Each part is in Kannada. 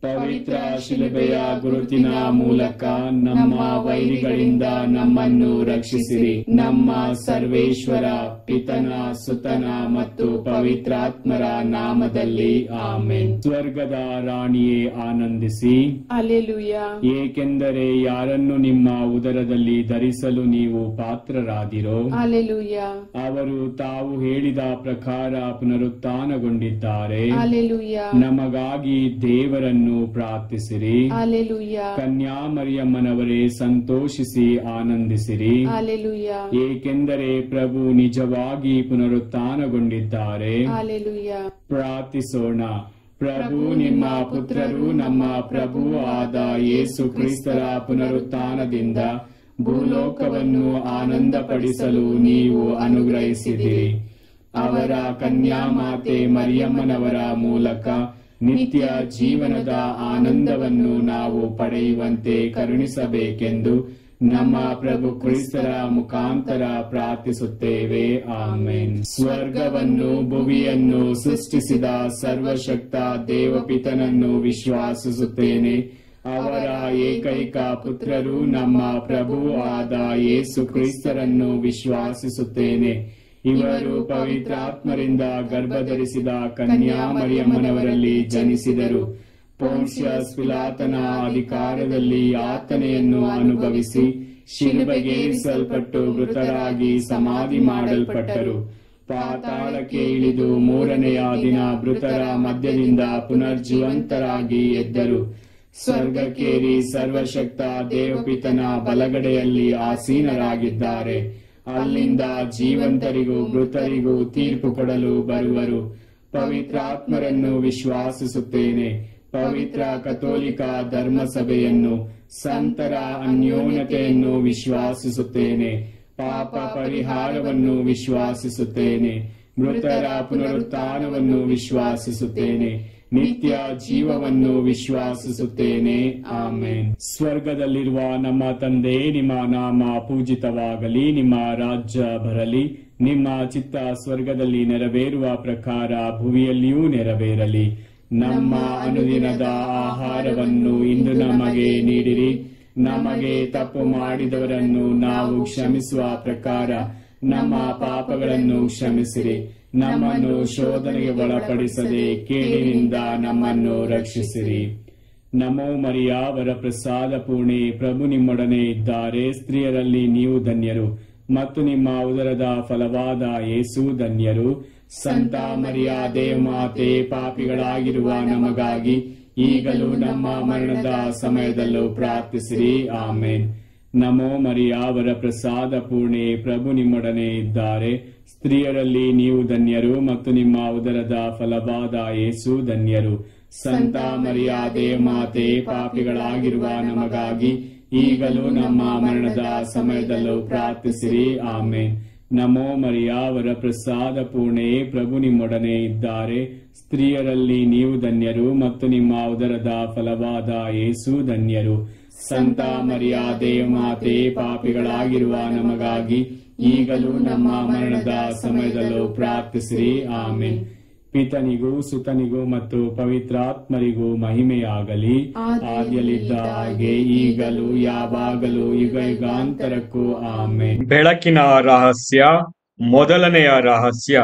ಪವಿತ್ರ ಶಿಲುಬೆಯ ಗುರುತಿನ ಮೂಲಕ ನಮ್ಮ ವೈರಿಗಳಿಂದ ನಮ್ಮನ್ನು ರಕ್ಷಿಸಿರಿ. ನಮ್ಮ ಸರ್ವೇಶ್ವರ ಪಿತನ, ಸುತನ ಮತ್ತು ಪವಿತ್ರಾತ್ಮರ ನಾಮದಲ್ಲಿ ಆಮೆನ್. ಸ್ವರ್ಗದ ರಾಣಿಯೇ ಆನಂದಿಸಿ, ಹಲ್ಲೆಲೂಯಾ. ಏಕೆಂದರೆ ಯಾರನ್ನು ನಿಮ್ಮ ಉದರದಲ್ಲಿ ಧರಿಸಲು ನೀವು ಪಾತ್ರರಾದಿರೋ ಹಲ್ಲೆಲೂಯಾ. ಅವರು ತಾವು ಹೇಳಿದ ಪ್ರಕಾರ ಪುನರುತ್ಥಾನಗೊಂಡಿದ್ದಾರೆ. ಹಲ್ಲೆಲೂಯಾ. ನಮಗಾಗಿ ದೇವರನ್ನು ಪ್ರಾರ್ಥಿಸಿರಿ. ಹಲ್ಲೆಲೂಯಾ. ಕನ್ಯಾಮರಿಯಮ್ಮನವರೇ ಸಂತೋಷಿಸಿ ಆನಂದಿಸಿರಿ. ಹಲ್ಲೆಲೂಯಾ. ಏಕೆಂದರೆ ಪ್ರಭು ನಿಜವಾಗಿ ಪುನರುತ್ಥಾನಗೊಂಡಿದ್ದಾರೆ. ಹಲ್ಲೆಲೂಯಾ. ಪ್ರಾರ್ಥಿಸೋಣ. ಪ್ರಭು ನಿಮ್ಮ ಪುತ್ರರು ನಮ್ಮ ಪ್ರಭು ಆದ ಯೇಸು ಕ್ರಿಸ್ತರ ಪುನರುತ್ಥಾನದಿಂದ ಭೂಲೋಕವನ್ನು ಆನಂದಪಡಿಸಲು ನೀವು ಅನುಗ್ರಹಿಸಿದಿರಿ. ಅವರ ಕನ್ಯಾಮಾತೆ ಮರಿಯಮ್ಮನವರ ಮೂಲಕ ನಿತ್ಯ ಜೀವನದ ಆನಂದವನ್ನು ನಾವು ಪಡೆಯುವಂತೆ ಕರುಣಿಸಬೇಕೆಂದು ನಮ್ಮ ಪ್ರಭು ಕ್ರಿಸ್ತರ ಮುಖಾಂತರ ಪ್ರಾರ್ಥಿಸುತ್ತೇವೆ. ಆಮೆನ್. ಸ್ವರ್ಗವನ್ನು ಭುವಿಯನ್ನು ಸೃಷ್ಟಿಸಿದ ಸರ್ವಶಕ್ತ ದೇವಪಿತನನ್ನು ವಿಶ್ವಾಸಿಸುತ್ತೇನೆ. ಅವರ ಏಕೈಕ ಪುತ್ರರು ನಮ್ಮ ಪ್ರಭು ಆದ ಯೇಸು ಕ್ರಿಸ್ತರನ್ನು ವಿಶ್ವಾಸಿಸುತ್ತೇನೆ. ಇವರು ಪವಿತ್ರಾತ್ಮರಿಂದ ಗರ್ಭಧರಿಸಿದ ಕನ್ಯಾಮರಿಯಮ್ಮನವರಲ್ಲಿ ಜನಿಸಿದರು. ಪೊನ್ಸಿಯಸ್ ಪಿಲಾತನ ಅಧಿಕಾರದಲ್ಲಿ ಯಾತನೆಯನ್ನು ಅನುಭವಿಸಿ ಶಿಲುಬೆಗೇರಿಸಲ್ಪಟ್ಟು ಮೃತರಾಗಿ ಸಮಾಧಿ ಮಾಡಲ್ಪಟ್ಟರು. ಪಾತಾಳಕ್ಕೆ ಇಳಿದು ಮೂರನೆಯ ದಿನ ಮೃತರ ಮಧ್ಯದಿಂದ ಪುನರ್ಜೀವಂತರಾಗಿ ಎದ್ದರು. ಸ್ವರ್ಗಕ್ಕೇರಿ ಸರ್ವಶಕ್ತ ದೇವಪಿತನ ಬಲಗಡೆಯಲ್ಲಿ ಆಸೀನರಾಗಿದ್ದಾರೆ. ಅಲ್ಲಿಂದ ಜೀವಂತರಿಗೂ ಮೃತರಿಗೂ ತೀರ್ಪು ಕೊಡಲು ಬರುವರು. ಪವಿತ್ರಾತ್ಮರನ್ನು ವಿಶ್ವಾಸಿಸುತ್ತೇನೆ. ಪವಿತ್ರ ಕಥೋಲಿಕ ಧರ್ಮಸಭೆಯನ್ನು, ಸಂತರ ಅನ್ಯೋನ್ಯತೆಯನ್ನು ವಿಶ್ವಾಸಿಸುತ್ತೇನೆ. ಪಾಪ ಪರಿಹಾರವನ್ನು ವಿಶ್ವಾಸಿಸುತ್ತೇನೆ. ಮೃತರ ಪುನರುತ್ಥಾನವನ್ನು ವಿಶ್ವಾಸಿಸುತ್ತೇನೆ. ನಿತ್ಯ ಜೀವವನ್ನು ವಿಶ್ವಾಸಿಸುತ್ತೇನೆ. ಆಮೆನ್. ಸ್ವರ್ಗದಲ್ಲಿರುವ ನಮ್ಮ ತಂದೆ, ನಿಮ್ಮ ನಾಮ ಪೂಜಿತವಾಗಲಿ. ನಿಮ್ಮ ರಾಜ್ಯ ಬರಲಿ. ನಿಮ್ಮ ಚಿತ್ತ ಸ್ವರ್ಗದಲ್ಲಿ ನೆರವೇರುವ ಪ್ರಕಾರ ಭುವಿಯಲ್ಲಿಯೂ ನೆರವೇರಲಿ. ನಮ್ಮ ಅನುದಿನದ ಆಹಾರವನ್ನು ಇಂದು ನಮಗೆ ನೀಡಿರಿ. ನಮಗೆ ತಪ್ಪು ಮಾಡಿದವರನ್ನು ನಾವು ಕ್ಷಮಿಸುವ ಪ್ರಕಾರ ನಮ್ಮ ಪಾಪಗಳನ್ನು ಕ್ಷಮಿಸಿರಿ. ನಮ್ಮನ್ನು ಶೋಧನೆಗೆ ಒಳಪಡಿಸದೆ ಕೇಡಿನಿಂದ ನಮ್ಮನ್ನು ರಕ್ಷಿಸಿರಿ. ನಮೋ ಮರಿಯ ವರಪ್ರಸಾದ ಪೂರ್ಣೆ, ಪ್ರಭು ನಿಮ್ಮೊಡನೆ ಇದ್ದಾರೆ. ಸ್ತ್ರೀಯರಲ್ಲಿ ನೀವು ಧನ್ಯರು ಮತ್ತು ನಿಮ್ಮ ಉದರದ ಫಲವಾದ ಯೇಸು ಧನ್ಯರು. ಸಂತ ಮರಿಯ ದೇವಮಾತೆ, ಪಾಪಿಗಳಾಗಿರುವ ನಮಗಾಗಿ ಈಗಲೂ ನಮ್ಮ ಮರಣದ ಸಮಯದಲ್ಲೂ ಪ್ರಾರ್ಥಿಸಿರಿ. ಆಮೇನ್. ನಮೋ ಮರಿಯ ವರಪ್ರಸಾದ ಪೂರ್ಣೆ, ಪ್ರಭು ನಿಮ್ಮೊಡನೆ ಇದ್ದಾರೆ. ಸ್ತ್ರೀಯರಲ್ಲಿ ನೀವು ಧನ್ಯರು ಮತ್ತು ನಿಮ್ಮ ಉದರದ ಫಲವಾದ ಯೇಸು ಧನ್ಯರು. ಸಂತ ಮರಿಯ ದೇವಮಾತೆ, ಪಾಪಿಗಳಾಗಿರುವ ನಮಗಾಗಿ ಈಗಲೂ ನಮ್ಮ ಮರಣದ ಸಮಯದಲ್ಲೂ ಪ್ರಾರ್ಥಿಸಿರಿ. ಆಮೇನ್. ನಮೋ ಮರಿಯ ವರಪ್ರಸಾದ ಪೂರ್ಣೆ, ಪ್ರಭು ನಿಮ್ಮೊಡನೆ ಇದ್ದಾರೆ. ಸ್ತ್ರೀಯರಲ್ಲಿ ನೀವು ಧನ್ಯರು ಮತ್ತು ನಿಮ್ಮ ಉದರದ ಫಲವಾದ ಯೇಸು ಧನ್ಯರು. ಸಂತ ಮರಿಯ ದೇವಮಾತೆ, ಪಾಪಿಗಳಾಗಿರುವ ನಮಗಾಗಿ ಈಗಲೂ ನಮ್ಮ ಮರಣದ ಸಮಯದಲ್ಲೂ ಪ್ರಾರ್ಥಿಸಿರಿ. ಆಮೆನ್. ಪಿತನಿಗೂ ಸುತನಿಗೂ ಮತ್ತು ಪವಿತ್ರಾತ್ಮರಿಗೂ ಮಹಿಮೆಯಾಗಲಿ. ಆದಿಯಲ್ಲಿದ್ದ ಹಾಗೆ ಈಗಲೂ ಯಾವಾಗಲೂ ಯುಗ ಯುಗಾಂತರಕ್ಕೂ ಆಮೆನ್. ಬೆಳಕಿನ ರಹಸ್ಯ. ಮೊದಲನೆಯ ರಹಸ್ಯ,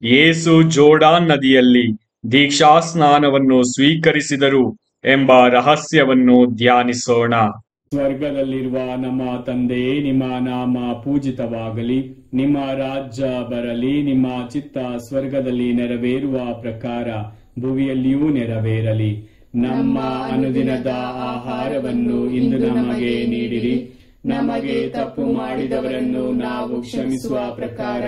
ಯೇಸು ಜೋರ್ಡಾನ್ ನದಿಯಲ್ಲಿ ದೀಕ್ಷಾ ಸ್ನಾನವನ್ನು ಸ್ವೀಕರಿಸಿದರು ಎಂಬ ರಹಸ್ಯವನ್ನು ಧ್ಯಾನಿಸೋಣ. ಸ್ವರ್ಗದಲ್ಲಿರುವ ನಮ್ಮ ತಂದೆ, ನಿಮ್ಮ ನಾಮ ಪೂಜಿತವಾಗಲಿ. ನಿಮ್ಮ ರಾಜ್ಯ ಬರಲಿ. ನಿಮ್ಮ ಚಿತ್ತ ಸ್ವರ್ಗದಲ್ಲಿ ನೆರವೇರುವ ಪ್ರಕಾರ ಭುವಿಯಲ್ಲಿಯೂ ನೆರವೇರಲಿ. ನಮ್ಮ ಅನುದಿನದ ಆಹಾರವನ್ನು ಇಂದು ನಮಗೆ ನೀಡಿರಿ. ನಮಗೆ ತಪ್ಪು ಮಾಡಿದವರನ್ನು ನಾವು ಕ್ಷಮಿಸುವ ಪ್ರಕಾರ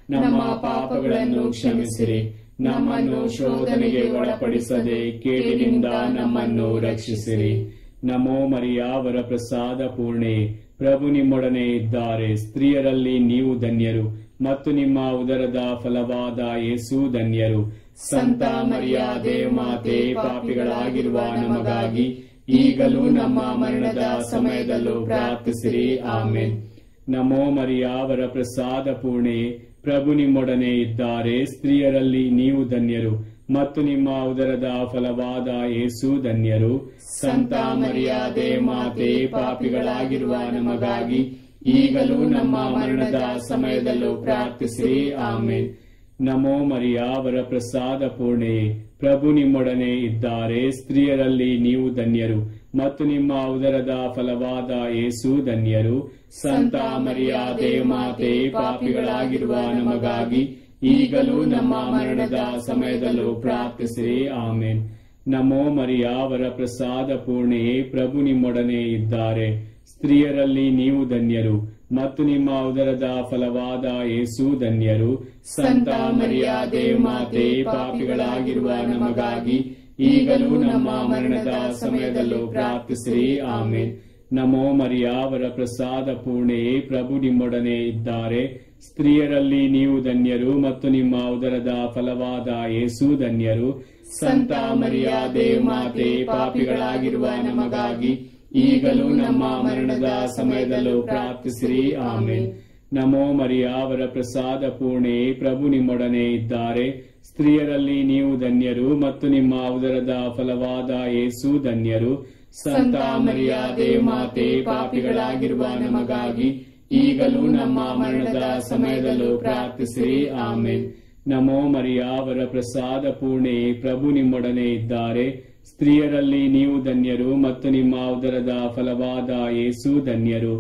ನಮ್ಮ ಪಾಪಗಳನ್ನು ಕ್ಷಮಿಸಿರಿ. ನಮ್ಮನ್ನು ಶೋಧನೆಗೆ ಒಳಪಡಿಸದೆ ಕೇಡಿನಿಂದ ನಮ್ಮನ್ನು ರಕ್ಷಿಸಿರಿ. ನಮೋ ಮರಿಯ ವರಪ್ರಸಾದ ಪೂರ್ಣೆ, ಪ್ರಭು ನಿಮ್ಮೊಡನೆ ಇದ್ದಾರೆ. ಸ್ತ್ರೀಯರಲ್ಲಿ ನೀವು ಧನ್ಯರು ಮತ್ತು ನಿಮ್ಮ ಉದರದ ಫಲವಾದ ಯೇಸು ಧನ್ಯರು. ಸಂತ ಮರಿಯ ದೇವಮಾತೆ, ಪಾಪಿಗಳಾಗಿರುವ ನಮಗಾಗಿ ಈಗಲೂ ನಮ್ಮ ಮರಣದ ಸಮಯದಲ್ಲೂ ಪ್ರಾರ್ಥಿಸಿರಿ. ಆಮೆನ್. ನಮೋ ಮರಿಯ ವರಪ್ರಸಾದ ಪೂರ್ಣೆ, ಪ್ರಭು ನಿಮ್ಮೊಡನೆ ಇದ್ದಾರೆ. ಸ್ತ್ರೀಯರಲ್ಲಿ ನೀವು ಧನ್ಯರು ಮತ್ತು ನಿಮ್ಮ ಉದರದ ಫಲವಾದ ಯೇಸು ಧನ್ಯರು. ಸಂತ ಮರಿಯಾದೆ ಮಾತೆ, ಪಾಪಿಗಳಾಗಿರುವ ನಮಗಾಗಿ ಈಗಲೂ ನಮ್ಮ ಮರಣದ ಸಮಯದಲ್ಲೂ ಪ್ರಾರ್ಥಿಸಿರಿ. ಆಮೇನ್. ನಮೋ ಮರಿಯ, ವರಪ್ರಸಾದ ಪೂರ್ಣೆಯೇ, ಪ್ರಭು ನಿಮ್ಮೊಡನೆ ಇದ್ದಾರೆ. ಸ್ತ್ರೀಯರಲ್ಲಿ ನೀವು ಧನ್ಯರು, ಮತ್ತು ನಿಮ್ಮ ಉದರದ ಫಲವಾದ ಯೇಸು ಧನ್ಯರು. ಸಂತ ಮರಿಯಾದೆ ಮಾತೆ, ಪಾಪಿಗಳಾಗಿರುವ ನಮಗಾಗಿ ಈಗಲೂ ನಮ್ಮ ಮರಣದ ಸಮಯದಲ್ಲೂ ಪ್ರಾರ್ಥಿಸಿರಿ. ಆಮೇನ್. ನಮೋ ಮರಿಯ, ವರಪ್ರಸಾದ ಪೂರ್ಣೆಯೇ, ಪ್ರಭು ನಿಮ್ಮೊಡನೆ ಇದ್ದಾರೆ. ಸ್ತ್ರೀಯರಲ್ಲಿ ನೀವು ಧನ್ಯರು, ಮತ್ತು ನಿಮ್ಮ ಉದರದ ಫಲವಾದ ಯೇಸು ಧನ್ಯರು. ಸಂತ ಮರಿಯಾದೆ ಮಾತೆ, ಪಾಪಿಗಳಾಗಿರುವ ನಮಗಾಗಿ ಈಗಲೂ ನಮ್ಮ ಮರಣದ ಸಮಯದಲ್ಲೂ ಪ್ರಾರ್ಥಿಸಿರಿ. ಆಮೇನ್. ನಮೋ ಮರಿಯ, ವರಪ್ರಸಾದ ಪೂರ್ಣೆಯೇ, ಪ್ರಭು ನಿಮ್ಮೊಡನೆ ಇದ್ದಾರೆ. ಸ್ತ್ರೀಯರಲ್ಲಿ ನೀವು ಧನ್ಯರು, ಮತ್ತು ನಿಮ್ಮ ಉದರದ ಫಲವಾದ ಯೇಸು ಧನ್ಯರು. ಸಂತ ಮರಿಯಾದೆ ಮಾತೆ, ಪಾಪಿಗಳಾಗಿರುವ ನಮಗಾಗಿ ಈಗಲೂ ನಮ್ಮ ಮರಣದ ಸಮಯದಲ್ಲೂ ಪ್ರಾರ್ಥಿಸಿರಿ. ಆಮೇನ್. ನಮೋ ಮರಿಯ, ವರಪ್ರಸಾದ ಪೂರ್ಣೆಯೇ, ಪ್ರಭು ನಿಮ್ಮೊಡನೆ ಇದ್ದಾರೆ. ಸ್ತ್ರೀಯರಲ್ಲಿ ನೀವು ಧನ್ಯರು, ಮತ್ತು ನಿಮ್ಮ ಉದರದ ಫಲವಾದ ಯೇಸು ಧನ್ಯರು. ಸಂತ ಮರಿಯಾದೆ ಮಾತೆ, ಪಾಪಿಗಳಾಗಿರುವ ನಮಗಾಗಿ ಈಗಲೂ ನಮ್ಮ ಮರಣದ ಸಮಯದಲ್ಲೂ ಪ್ರಾರ್ಥಿಸಿರಿ. ಆಮೇನ್. ನಮೋ ಮರಿಯ, ವರಪ್ರಸಾದ ಪೂರ್ಣೆಯೇ, ಪ್ರಭು ನಿಮ್ಮೊಡನೆ ಇದ್ದಾರೆ. ಸ್ತ್ರೀಯರಲ್ಲಿ ನೀವು ಧನ್ಯರು, ಮತ್ತು ನಿಮ್ಮ ಉದರದ ಫಲವಾದ ಯೇಸು ಧನ್ಯರು.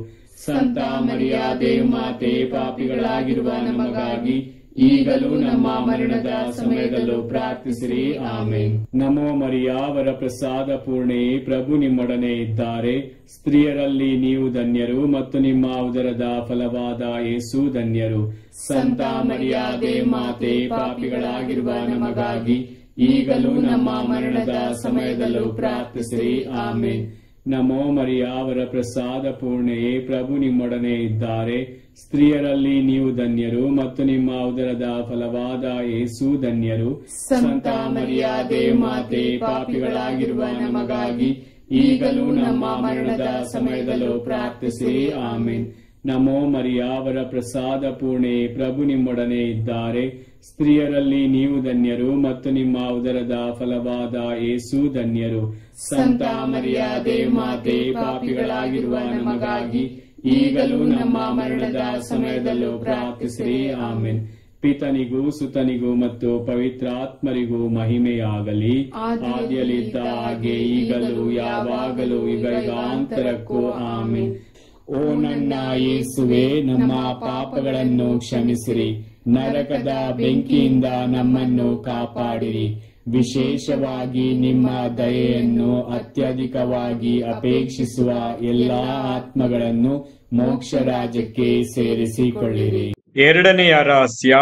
ಸಂತ ಮರಿಯಾದೆ ಮಾತೆ, ಪಾಪಿಗಳಾಗಿರುವ ನಮಗಾಗಿ ಈಗಲೂ ನಮ್ಮ ಮರಣದ ಸಮಯದಲ್ಲೂ ಪ್ರಾರ್ಥಿಸಿರಿ. ಆಮೇನ್. ನಮೋ ಮರಿಯ, ವರಪ್ರಸಾದ ಪೂರ್ಣೆಯೇ, ಪ್ರಭು ನಿಮ್ಮೊಡನೆ ಇದ್ದಾರೆ. ಸ್ತ್ರೀಯರಲ್ಲಿ ನೀವು ಧನ್ಯರು, ಮತ್ತು ನಿಮ್ಮ ಉದರದ ಫಲವಾದ ಯೇಸು ಧನ್ಯರು. ಸಂತ ಮರಿಯಾದೆ ಮಾತೆ, ಪಾಪಿಗಳಾಗಿರುವ ನಮಗಾಗಿ ಈಗಲೂ ನಮ್ಮ ಮರಣದ ಸಮಯದಲ್ಲೂ ಪ್ರಾರ್ಥಿಸಿರಿ. ಆಮೇನ್. ನಮೋ ಮರಿಯ, ವರಪ್ರಸಾದ ಪೂರ್ಣೆಯೇ, ಪ್ರಭು ನಿಮ್ಮೊಡನೆ ಇದ್ದಾರೆ. ಸ್ತ್ರೀಯರಲ್ಲಿ ನೀವು ಧನ್ಯರು, ಮತ್ತು ನಿಮ್ಮ ಉದರದ ಫಲವಾದ ಯೇಸು ಧನ್ಯರು. ಸಂತ ಮರಿಯಾದೆ ಮಾತೆ, ಪಾಪಿಗಳಾಗಿರುವ ನಮಗಾಗಿ ಈಗಲೂ ನಮ್ಮ ಮರಣದ ಸಮಯದಲ್ಲೂ ಪ್ರಾರ್ಥಿಸಿರಿ. ಆಮೇನ್. ನಮೋ ಮರಿಯ, ವರಪ್ರಸಾದ ಪೂರ್ಣೆಯೇ, ಪ್ರಭು ನಿಮ್ಮೊಡನೆ ಇದ್ದಾರೆ. ಸ್ತ್ರೀಯರಲ್ಲಿ ನೀವು ಧನ್ಯರು, ಮತ್ತು ನಿಮ್ಮ ಉದರದ ಫಲವಾದ ಯೇಸು ಧನ್ಯರು. ಸಂತ ಮರಿಯಾದೆ ಮಾತೆ, ಪಾಪಿಗಳಾಗಿರುವ ನಮಗಾಗಿ ಈಗಲೂ ನಮ್ಮ ಮರಣದ ಸಮಯದಲ್ಲೂ ಪ್ರಾರ್ಥಿಸಿರಿ. ಆಮೇನ್. ಪಿತನಿಗೂ ಸುತನಿಗೂ ಮತ್ತು ಪವಿತ್ರಾತ್ಮರಿಗೂ ಮಹಿಮೆಯಾಗಲಿ. ಆದಿಯಲ್ಲಿದ್ದ ಹಾಗೆ ಈಗಲೂ ಯಾವಾಗಲೂ ಯುಗಾಂತರಕ್ಕೂ. ಆಮೇನ್. ಓ ನನ್ನ ಯೇಸುವೆ, ನಮ್ಮ ಪಾಪಗಳನ್ನು ಕ್ಷಮಿಸಿರಿ, ನರಕದ ಬೆಂಕಿಯಿಂದ ನಮ್ಮನ್ನು ಕಾಪಾಡಿರಿ. ವಿಶೇಷವಾಗಿ ನಿಮ್ಮ ದಯೆಯನ್ನು ಅತ್ಯಧಿಕವಾಗಿ ಅಪೇಕ್ಷಿಸುವ ಎಲ್ಲಾ ಆತ್ಮಗಳನ್ನು ಮೋಕ್ಷ ರಾಜ್ಯಕ್ಕೆ ಸೇರಿಸಿಕೊಳ್ಳಿರಿ. ಎರಡನೆಯ ರಹಸ್ಯ,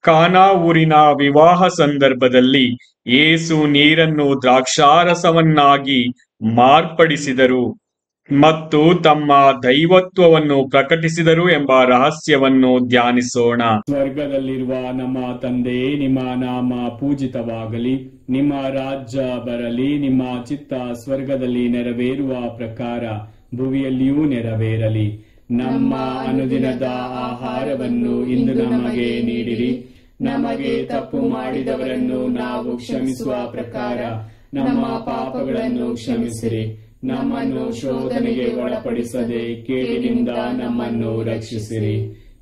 ಕಾನಾ ಊರಿನ ವಿವಾಹ ಸಂದರ್ಭದಲ್ಲಿ ಯೇಸು ನೀರನ್ನು ದ್ರಾಕ್ಷಾರಸವನ್ನಾಗಿ ಮಾರ್ಪಡಿಸಿದರು ಮತ್ತು ತಮ್ಮ ದೈವತ್ವವನ್ನು ಪ್ರಕಟಿಸಿದರು ಎಂಬ ರಹಸ್ಯವನ್ನು ಧ್ಯಾನಿಸೋಣ. ಸ್ವರ್ಗದಲ್ಲಿರುವ ನಮ್ಮ ತಂದೆಯೇ, ನಿಮ್ಮ ನಾಮ ಪೂಜಿತವಾಗಲಿ, ನಿಮ್ಮ ರಾಜ್ಯ ಬರಲಿ, ನಿಮ್ಮ ಚಿತ್ತ ಸ್ವರ್ಗದಲ್ಲಿ ನೆರವೇರುವ ಪ್ರಕಾರ ಭುವಿಯಲ್ಲಿಯೂ ನೆರವೇರಲಿ. ನಮ್ಮ ಅನುದಿನದ ಆಹಾರವನ್ನು ಇಂದು ನಮಗೆ ನೀಡಿರಿ. ನಮಗೆ ತಪ್ಪು ಮಾಡಿದವರನ್ನು ನಾವು ಕ್ಷಮಿಸುವ ಪ್ರಕಾರ ನಮ್ಮ ಪಾಪಗಳನ್ನು ಕ್ಷಮಿಸಿರಿ. ನಮ್ಮನ್ನು ಶೋಧನೆಗೆ ಒಳಪಡಿಸದೆ ಕೇಡಿನಿಂದ ನಮ್ಮನ್ನು ರಕ್ಷಿಸಿರಿ.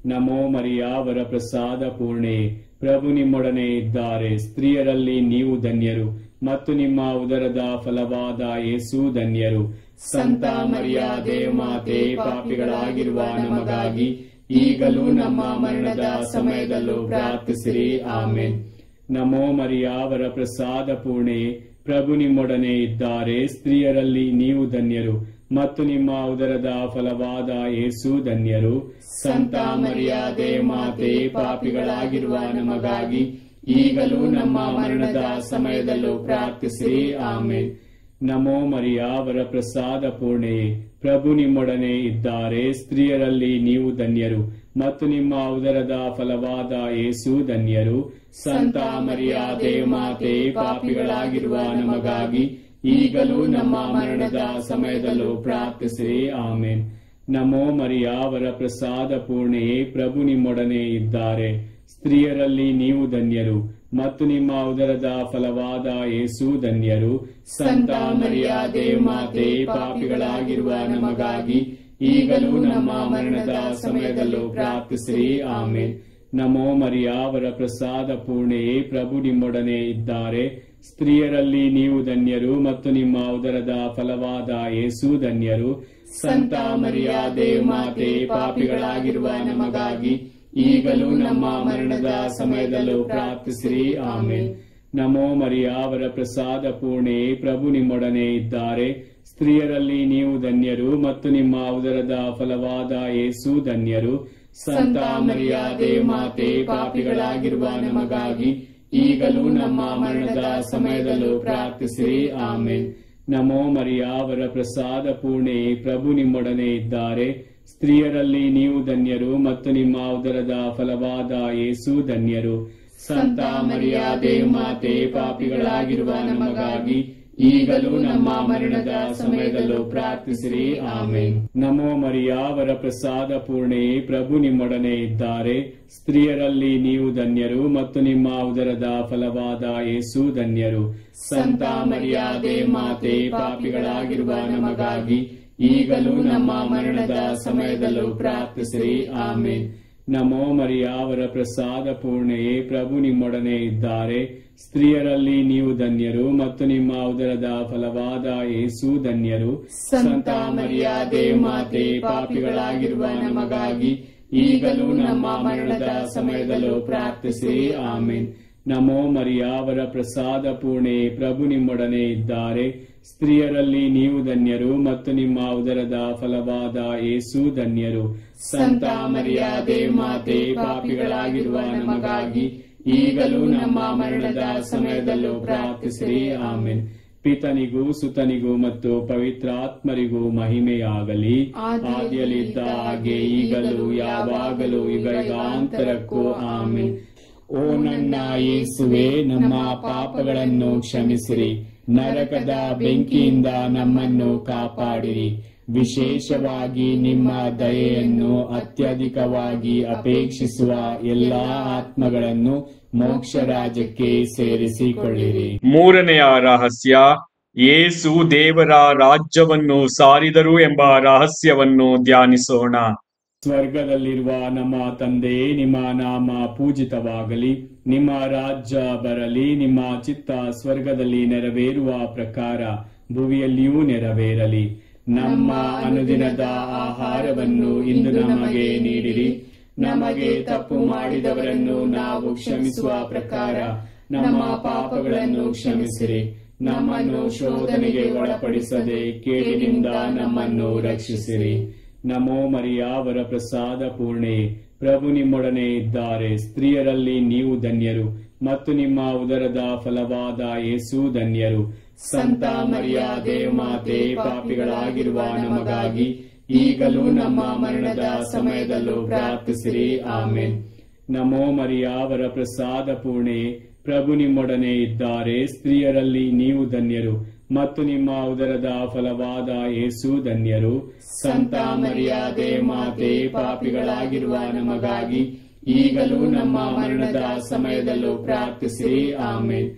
ನಮೋ ಮರಿಯ, ವರಪ್ರಸಾದ ಪೂರ್ಣೆಯೇ, ಪ್ರಭು ನಿಮ್ಮೊಡನೆ ಇದ್ದಾರೆ. ಸ್ತ್ರೀಯರಲ್ಲಿ ನೀವು ಧನ್ಯರು, ಮತ್ತು ನಿಮ್ಮ ಉದರದ ಫಲವಾದ ಯೇಸು ಧನ್ಯರು. ಸಂತ ಮರಿಯಾದೆ ಮಾತೆ, ಪಾಪಿಗಳಾಗಿರುವ ನಮಗಾಗಿ ಈಗಲೂ ನಮ್ಮ ಮರಣದ ಸಮಯದಲ್ಲೂ ಪ್ರಾರ್ಥಿಸಿರಿ. ಆಮೇನ್. ನಮೋ ಮರಿಯ, ವರಪ್ರಸಾದ ಪೂರ್ಣೆಯೇ, ಪ್ರಭು ನಿಮ್ಮೊಡನೆ ಇದ್ದಾರೆ. ಸ್ತ್ರೀಯರಲ್ಲಿ ನೀವು ಧನ್ಯರು, ಮತ್ತು ನಿಮ್ಮ ಉದರದ ಫಲವಾದ ಯೇಸು ಧನ್ಯರು. ಸಂತ ಮರಿಯಾದೆ ಮಾತೆ, ಪಾಪಿಗಳಾಗಿರುವ ನಮಗಾಗಿ ಈಗಲೂ ನಮ್ಮ ಮರಣದ ಸಮಯದಲ್ಲೂ ಪ್ರಾರ್ಥಿಸಿರಿ. ಆಮೇನ್. ನಮೋ ಮರಿಯ, ವರಪ್ರಸಾದ ಪೂರ್ಣೆಯೇ, ಪ್ರಭು ನಿಮ್ಮೊಡನೆ ಇದ್ದಾರೆ. ಸ್ತ್ರೀಯರಲ್ಲಿ ನೀವು ಧನ್ಯರು, ಮತ್ತು ನಿಮ್ಮ ಉದರದ ಫಲವಾದ ಯೇಸು ಧನ್ಯರು. ಸಂತ ಮರಿಯಾದೆ ಮಾತೆ, ಪಾಪಿಗಳಾಗಿರುವ ನಮಗಾಗಿ ಈಗಲೂ ನಮ್ಮ ಮರಣದ ಸಮಯದಲ್ಲೂ ಪ್ರಾರ್ಥಿಸಿರಿ. ಆಮೇನ್. ನಮೋ ಮರಿಯ, ವರಪ್ರಸಾದ ಪೂರ್ಣೆಯೇ, ಪ್ರಭು ನಿಮ್ಮೊಡನೆ ಇದ್ದಾರೆ. ಸ್ತ್ರೀಯರಲ್ಲಿ ನೀವು ಧನ್ಯರು, ಮತ್ತು ನಿಮ್ಮ ಉದರದ ಫಲವಾದ ಯೇಸು ಧನ್ಯರು. ಸಂತ ಮರಿಯ ದೇವಮಾತೆ, ಪಾಪಿಗಳಾಗಿರುವ ನಮಗಾಗಿ ಈಗಲೂ ನಮ್ಮ ಮರಣದ ಸಮಯದಲ್ಲೂ ಪ್ರಾರ್ಥಿಸಿರಿ. ಆಮೇನ್. ನಮೋ ಮರಿಯ, ವರ ಪ್ರಸಾದ ಪೂರ್ಣೆಯೇ, ಪ್ರಭು ನಿಮ್ಮೊಡನೆ ಇದ್ದಾರೆ. ಸ್ತ್ರೀಯರಲ್ಲಿ ನೀವು ಧನ್ಯರು ಮತ್ತು ನಿಮ್ಮ ಉದರದ ಫಲವಾದ ಯೇಸು ಧನ್ಯರು. ಸಂತ ಮರಿಯ ದೇವಮಾತೆ, ಪಾಪಿಗಳಾಗಿರುವ ನಮಗಾಗಿ ಈಗಲೂ ನಮ್ಮ ಮರಣದ ಸಮಯದಲ್ಲೂ ಪ್ರಾರ್ಥಿಸಿರಿ. ಆಮೇನ್. ನಮೋ ಮರಿಯ, ವರ ಪ್ರಸಾದ ಪೂರ್ಣೆಯೇ, ಪ್ರಭು ನಿಮ್ಮೊಡನೆ ಇದ್ದಾರೆ. ಸ್ತ್ರೀಯರಲ್ಲಿ ನೀವು ಧನ್ಯರು ಮತ್ತು ನಿಮ್ಮ ಉದರದ ಫಲವಾದ ಯೇಸು ಧನ್ಯರು. ಸಂತ ಮರಿಯ ದೇವಮಾತೆ, ಪಾಪಿಗಳಾಗಿರುವ ನಮಗಾಗಿ ಈಗಲೂ ನಮ್ಮ ಮರಣದ ಸಮಯದಲ್ಲೂ ಪ್ರಾರ್ಥಿಸಿರಿ. ಆಮೇನ್. ನಮೋ ಮರಿಯ, ವರ ಪ್ರಸಾದ ಪೂರ್ಣೆಯೇ, ಪ್ರಭು ನಿಮ್ಮೊಡನೆ ಇದ್ದಾರೆ. ಸ್ತ್ರೀಯರಲ್ಲಿ ನೀವು ಧನ್ಯರು ಮತ್ತು ನಿಮ್ಮ ಉದರದ ಫಲವಾದ ಯೇಸು ಧನ್ಯರು. ಸಂತ ಮರಿಯ ದೇವಮಾತೆ, ಪಾಪಿಗಳಾಗಿರುವ ನಮಗಾಗಿ ಈಗಲೂ ನಮ್ಮ ಮರಣದ ಸಮಯದಲ್ಲೂ ಪ್ರಾರ್ಥಿಸಿರಿ. ಆಮೇನ್. ನಮೋ ಮರಿಯ, ವರ ಪ್ರಸಾದ ಪೂರ್ಣೆಯೇ, ಪ್ರಭು ನಿಮ್ಮೊಡನೆ ಇದ್ದಾರೆ. ಸ್ತ್ರೀಯರಲ್ಲಿ ನೀವು ಧನ್ಯರು ಮತ್ತು ನಿಮ್ಮ ಉದರದ ಫಲವಾದ ಯೇಸು ಧನ್ಯರು. ಸಂತ ಮರಿಯ ದೇವಮಾತೆ, ಪಾಪಿಗಳಾಗಿರುವ ನಮಗಾಗಿ ಈಗಲೂ ನಮ್ಮ ಮರಣದ ಸಮಯದಲ್ಲೂ ಪ್ರಾರ್ಥಿಸಿರಿ. ಆಮೇನ್. ನಮೋ ಮರಿಯ, ವರ ಪ್ರಸಾದ ಪೂರ್ಣೆಯೇ, ಪ್ರಭು ನಿಮ್ಮೊಡನೆ ಇದ್ದಾರೆ. ಸ್ತ್ರೀಯರಲ್ಲಿ ನೀವು ಧನ್ಯರು ಮತ್ತು ನಿಮ್ಮ ಉದರದ ಫಲವಾದ ಯೇಸು ಧನ್ಯರು. ಸಂತ ಮರಿಯ ದೇವಮಾತೆ, ಪಾಪಿಗಳಾಗಿರುವ ನಮಗಾಗಿ ಈಗಲೂ ನಮ್ಮ ಮರಣದ ಸಮಯದಲ್ಲೂ ಪ್ರಾರ್ಥಿಸಿರಿ. ಆಮೇನ್. ನಮೋ ಮರಿಯ, ವರ ಪ್ರಸಾದ ಪೂರ್ಣೆಯೇ, ಪ್ರಭು ನಿಮ್ಮೊಡನೆ ಇದ್ದಾರೆ. ಸ್ತ್ರೀಯರಲ್ಲಿ ನೀವು ಧನ್ಯರು ಮತ್ತು ನಿಮ್ಮ ಉದರದ ಫಲವಾದ ಯೇಸು ಧನ್ಯರು. ಸಂತ ಮರಿಯ ದೇವಮಾತೆ, ಪಾಪಿಗಳಾಗಿರುವ ನಮಗಾಗಿ ಈಗಲೂ ನಮ್ಮ ಮರಣದ ಸಮಯದಲ್ಲೂ ಪ್ರಾರ್ಥಿಸಿರಿ. ಆಮೇನ್. ಪಿತನಿಗೂ ಸುತನಿಗೂ ಮತ್ತು ಪವಿತ್ರಾತ್ಮರಿಗೂ ಮಹಿಮೆಯಾಗಲಿ. ಆದಿಯಲ್ಲಿದ್ದ ಹಾಗೆ ಈಗಲೂ ಯಾವಾಗಲೂ ಯುಗಾಂತರಕ್ಕೂ. ಆಮೇನ್. ಓ ನನ್ನ ಯೇಸುವೆ, ನಮ್ಮ ಪಾಪಗಳನ್ನು ಕ್ಷಮಿಸಿರಿ. ನರಕದ ಬೆಂಕಿಯಿಂದ ನಮ್ಮನ್ನು ಕಾಪಾಡಿರಿ. ವಿಶೇಷವಾಗಿ ನಿಮ್ಮ ದಯೆಯನ್ನು ಅತ್ಯಧಿಕವಾಗಿ ಅಪೇಕ್ಷಿಸುವ ಎಲ್ಲಾ ಆತ್ಮಗಳನ್ನು ಮೋಕ್ಷ ರಾಜ್ಯಕ್ಕೆ ಸೇರಿಸಿಕೊಳ್ಳಿರಿ. ಮೂರನೆಯ ರಹಸ್ಯ, ಯೇಸು ದೇವರ ರಾಜ್ಯವನ್ನು ಸಾರಿದರು ಎಂಬ ರಹಸ್ಯವನ್ನು ಧ್ಯಾನಿಸೋಣ. ಸ್ವರ್ಗದಲ್ಲಿರುವ ನಮ್ಮ ತಂದೆಯೇ, ನಿಮ್ಮ ನಾಮ ಪೂಜಿತವಾಗಲಿ. ನಿಮ್ಮ ರಾಜ್ಯ ಬರಲಿ. ನಿಮ್ಮ ಚಿತ್ತ ಸ್ವರ್ಗದಲ್ಲಿ ನೆರವೇರುವ ಪ್ರಕಾರ ಭುವಿಯಲ್ಲಿಯೂ ನೆರವೇರಲಿ. ನಮ್ಮ ಅನುದಿನದ ಆಹಾರವನ್ನು ಇಂದು ನಮಗೆ ನೀಡಿರಿ. ನಮಗೆ ತಪ್ಪು ಮಾಡಿದವರನ್ನು ನಾವು ಕ್ಷಮಿಸುವ ಪ್ರಕಾರ ನಮ್ಮ ಪಾಪಗಳನ್ನು ಕ್ಷಮಿಸಿರಿ. ನಮ್ಮನ್ನು ಶೋಧನೆಗೆ ಒಳಪಡಿಸದೆ ಕೇಡಿನಿಂದ ನಮ್ಮನ್ನು ರಕ್ಷಿಸಿರಿ. ನಮೋ ಮರಿಯ, ವರ ಪ್ರಸಾದ ಪೂರ್ಣೆ, ಪ್ರಭು ನಿಮ್ಮೊಡನೆ ಇದ್ದಾರೆ. ಸ್ತ್ರೀಯರಲ್ಲಿ ನೀವು ಧನ್ಯರು ಮತ್ತು ನಿಮ್ಮ ಉದರದ ಫಲವಾದ ಯೇಸು ಧನ್ಯರು. ಸಂತ ಮರಿಯ ದೇವಮಾತೆ, ಪಾಪಿಗಳಾಗಿರುವ ನಮಗಾಗಿ ಈಗಲೂ ನಮ್ಮ ಮರಣದ ಸಮಯದಲ್ಲೂ ಪ್ರಾರ್ಥಿಸಿರಿ. ಆಮೇನ್. ನಮೋ ಮರಿಯ, ವರ ಪ್ರಸಾದ ಪೂರ್ಣೆ, ಪ್ರಭು ನಿಮ್ಮೊಡನೆ ಇದ್ದಾರೆ. ಸ್ತ್ರೀಯರಲ್ಲಿ ನೀವು ಧನ್ಯರು ಮತ್ತು ನಿಮ್ಮ ಉದರದ ಫಲವಾದ ಯೇಸು ಧನ್ಯರು. ಸಂತ ಮರಿಯ ದೇವಮಾತೆ, ಪಾಪಿಗಳಾಗಿರುವ ನಮಗಾಗಿ ಈಗಲೂ ನಮ್ಮ ಮರಣದ ಸಮಯದಲ್ಲೂ ಪ್ರಾರ್ಥಿಸಿರಿ. ಆಮೇನ್.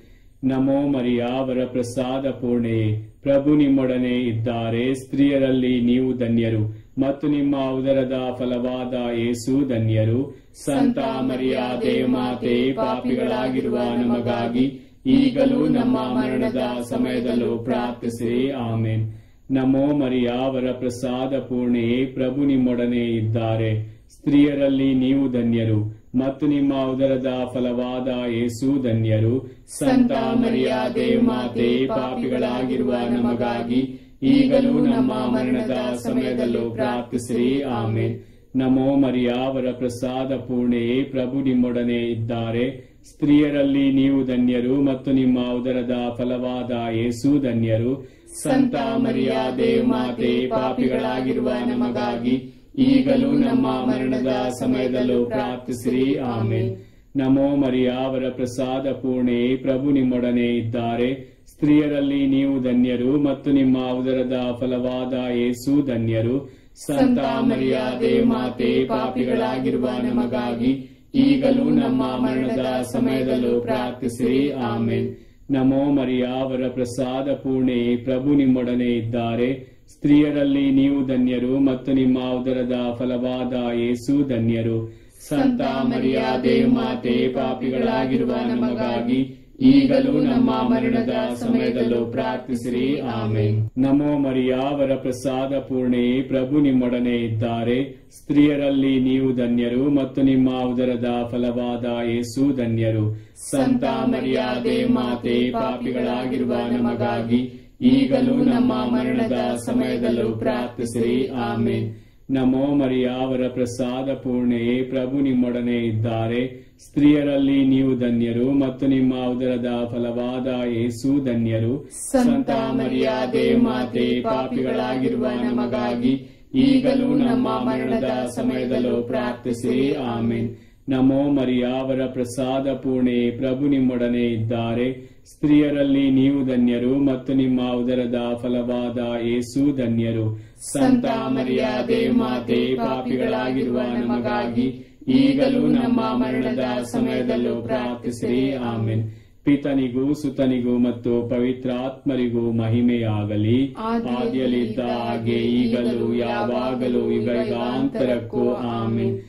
ನಮೋ ಮರಿಯ, ವರ ಪ್ರಸಾದ ಪೂರ್ಣೆ, ಪ್ರಭು ನಿಮ್ಮೊಡನೆ ಇದ್ದಾರೆ. ಸ್ತ್ರೀಯರಲ್ಲಿ ನೀವು ಧನ್ಯರು ಮತ್ತು ನಿಮ್ಮ ಉದರದ ಫಲವಾದ ಯೇಸು ಧನ್ಯರು. ಸಂತ ಮರಿಯ ದೇವಮಾತೆ, ಪಾಪಿಗಳಾಗಿರುವ ನಮಗಾಗಿ ಈಗಲೂ ನಮ್ಮ ಮರಣದ ಸಮಯದಲ್ಲೂ ಪ್ರಾರ್ಥಿಸಿರಿ. ಆಮೇನ್. ನಮೋ ಮರಿಯ, ವರ ಪ್ರಸಾದ ಪೂರ್ಣೆ, ಪ್ರಭು ನಿಮ್ಮೊಡನೆ ಇದ್ದಾರೆ. ಸ್ತ್ರೀಯರಲ್ಲಿ ನೀವು ಧನ್ಯರು ಮತ್ತು ನಿಮ್ಮ ಉದರದ ಫಲವಾದ ಯೇಸು ಧನ್ಯರು. ಸಂತ ಮರಿಯ ದೇವಮಾತೆ, ಪಾಪಿಗಳಾಗಿರುವ ನಮಗಾಗಿ ಈಗಲೂ ನಮ್ಮ ಮರಣದ ಸಮಯದಲ್ಲೂ ಪ್ರಾರ್ಥಿಸಿರಿ. ಆಮೇನ್. ನಮೋ ಮರಿಯ, ವರ ಪ್ರಸಾದ ಪೂರ್ಣೆ, ಪ್ರಭು ನಿಮ್ಮೊಡನೆ ಇದ್ದಾರೆ. ಸ್ತ್ರೀಯರಲ್ಲಿ ನೀವು ಧನ್ಯರು ಮತ್ತು ನಿಮ್ಮ ಉದರದ ಫಲವಾದ ಯೇಸು ಧನ್ಯರು. ಸಂತ ಮರಿಯ ದೇವಮಾತೆ, ಪಾಪಿಗಳಾಗಿರುವ ನಮಗಾಗಿ ಈಗಲೂ ನಮ್ಮ ಮರಣದ ಸಮಯದಲ್ಲೂ ಪ್ರಾರ್ಥಿಸಿರಿ. ಆಮೇನ್. ನಮೋ ಮರಿಯ, ವರ ಪ್ರಸಾದ ಪೂರ್ಣೆ, ಪ್ರಭು ನಿಮ್ಮೊಡನೆ ಇದ್ದಾರೆ. ಸ್ತ್ರೀಯರಲ್ಲಿ ನೀವು ಧನ್ಯರು ಮತ್ತು ನಿಮ್ಮ ಉದರದ ಫಲವಾದ ಯೇಸು ಧನ್ಯರು. ಸಂತ ಮರಿಯ ದೇವಮಾತೆ, ಪಾಪಿಗಳಾಗಿರುವ ನಮಗಾಗಿ ಈಗಲೂ ನಮ್ಮ ಮರಣದ ಸಮಯದಲ್ಲೂ ಪ್ರಾರ್ಥಿಸಿರಿ. ಆಮೇನ್. ನಮೋ ಮರಿಯಾವರ ಪ್ರಸಾದ ಪೂರ್ಣೆ, ಪ್ರಭು ನಿಮ್ಮೊಡನೆ ಇದ್ದಾರೆ. ಸ್ತ್ರೀಯರಲ್ಲಿ ನೀವು ಧನ್ಯರು ಮತ್ತು ನಿಮ್ಮ ಉದರದ ಫಲವಾದ ಯೇಸು ಧನ್ಯರು. ಸಂತ ಮರಿಯ ದೇವಮಾತೆ, ಪಾಪಿಗಳಾಗಿರುವ ನಮಗಾಗಿ ಈಗಲೂ ನಮ್ಮ ಮರಣದ ಸಮಯದಲ್ಲೂ ಪ್ರಾರ್ಥಿಸಿರಿ. ಆಮೇನ್. ನಮೋ ಮರಿಯಾವರ ಪ್ರಸಾದ ಪೂರ್ಣೆ, ಪ್ರಭು ನಿಮ್ಮೊಡನೆ ಇದ್ದಾರೆ. ಸ್ತ್ರೀಯರಲ್ಲಿ ನೀವು ಧನ್ಯರು ಮತ್ತು ನಿಮ್ಮ ಉದರದ ಫಲವಾದ ಯೇಸು ಧನ್ಯರು. ಸಂತ ಮರಿಯ ದೇವಮಾತೆ, ಪಾಪಿಗಳಾಗಿರುವ ನಮಗಾಗಿ ಈಗಲೂ ನಮ್ಮ ಮರಣದ ಸಮಯದಲ್ಲೂ ಪ್ರಾರ್ಥಿಸಿರಿ. ಆಮೇನ್. ನಮೋ ಮರಿಯಾವರ ಪ್ರಸಾದ ಪೂರ್ಣೆ, ಪ್ರಭು ನಿಮ್ಮೊಡನೆ ಇದ್ದಾರೆ. ಸ್ತ್ರೀಯರಲ್ಲಿ ನೀವು ಧನ್ಯರು ಮತ್ತು ನಿಮ್ಮ ಉದರದ ಫಲವಾದ ಯೇಸು ಧನ್ಯರು. ಸಂತ ಮರಿಯ ದೇವಮಾತೆ, ಪಾಪಿಗಳಾಗಿರುವ ನಮಗಾಗಿ ಈಗಲೂ ನಮ್ಮ ಮರಣದ ಸಮಯದಲ್ಲೂ ಪ್ರಾರ್ಥಿಸಿರಿ. ಆಮೇನ್. ನಮೋ ಮರಿಯಾವರ ಪ್ರಸಾದ ಪೂರ್ಣೆ, ಪ್ರಭು ನಿಮ್ಮೊಡನೆ ಇದ್ದಾರೆ. ಸ್ತ್ರೀಯರಲ್ಲಿ ನೀವು ಧನ್ಯರು ಮತ್ತು ನಿಮ್ಮ ಉದರದ ಫಲವಾದ ಯೇಸು ಧನ್ಯರು. ಸಂತ ಮರಿಯ ದೇವಮಾತೆ, ಪಾಪಿಗಳಾಗಿರುವ ನಮಗಾಗಿ ಈಗಲೂ ನಮ್ಮ ಮರಣದ ಸಮಯದಲ್ಲೂ ಪ್ರಾರ್ಥಿಸಿರಿ. ಆಮೇನ್. ಪಿತನಿಗೂ ಸುತನಿಗೂ ಮತ್ತು ಪವಿತ್ರಾತ್ಮರಿಗೂ ಮಹಿಮೆಯಾಗಲಿ. ಆದಿಯಲ್ಲಿದ್ದ ಹಾಗೆ ಈಗಲೂ ಯಾವಾಗಲೂ ಯುಗಾಂತರಕ್ಕೂ. ಆಮೇನ್.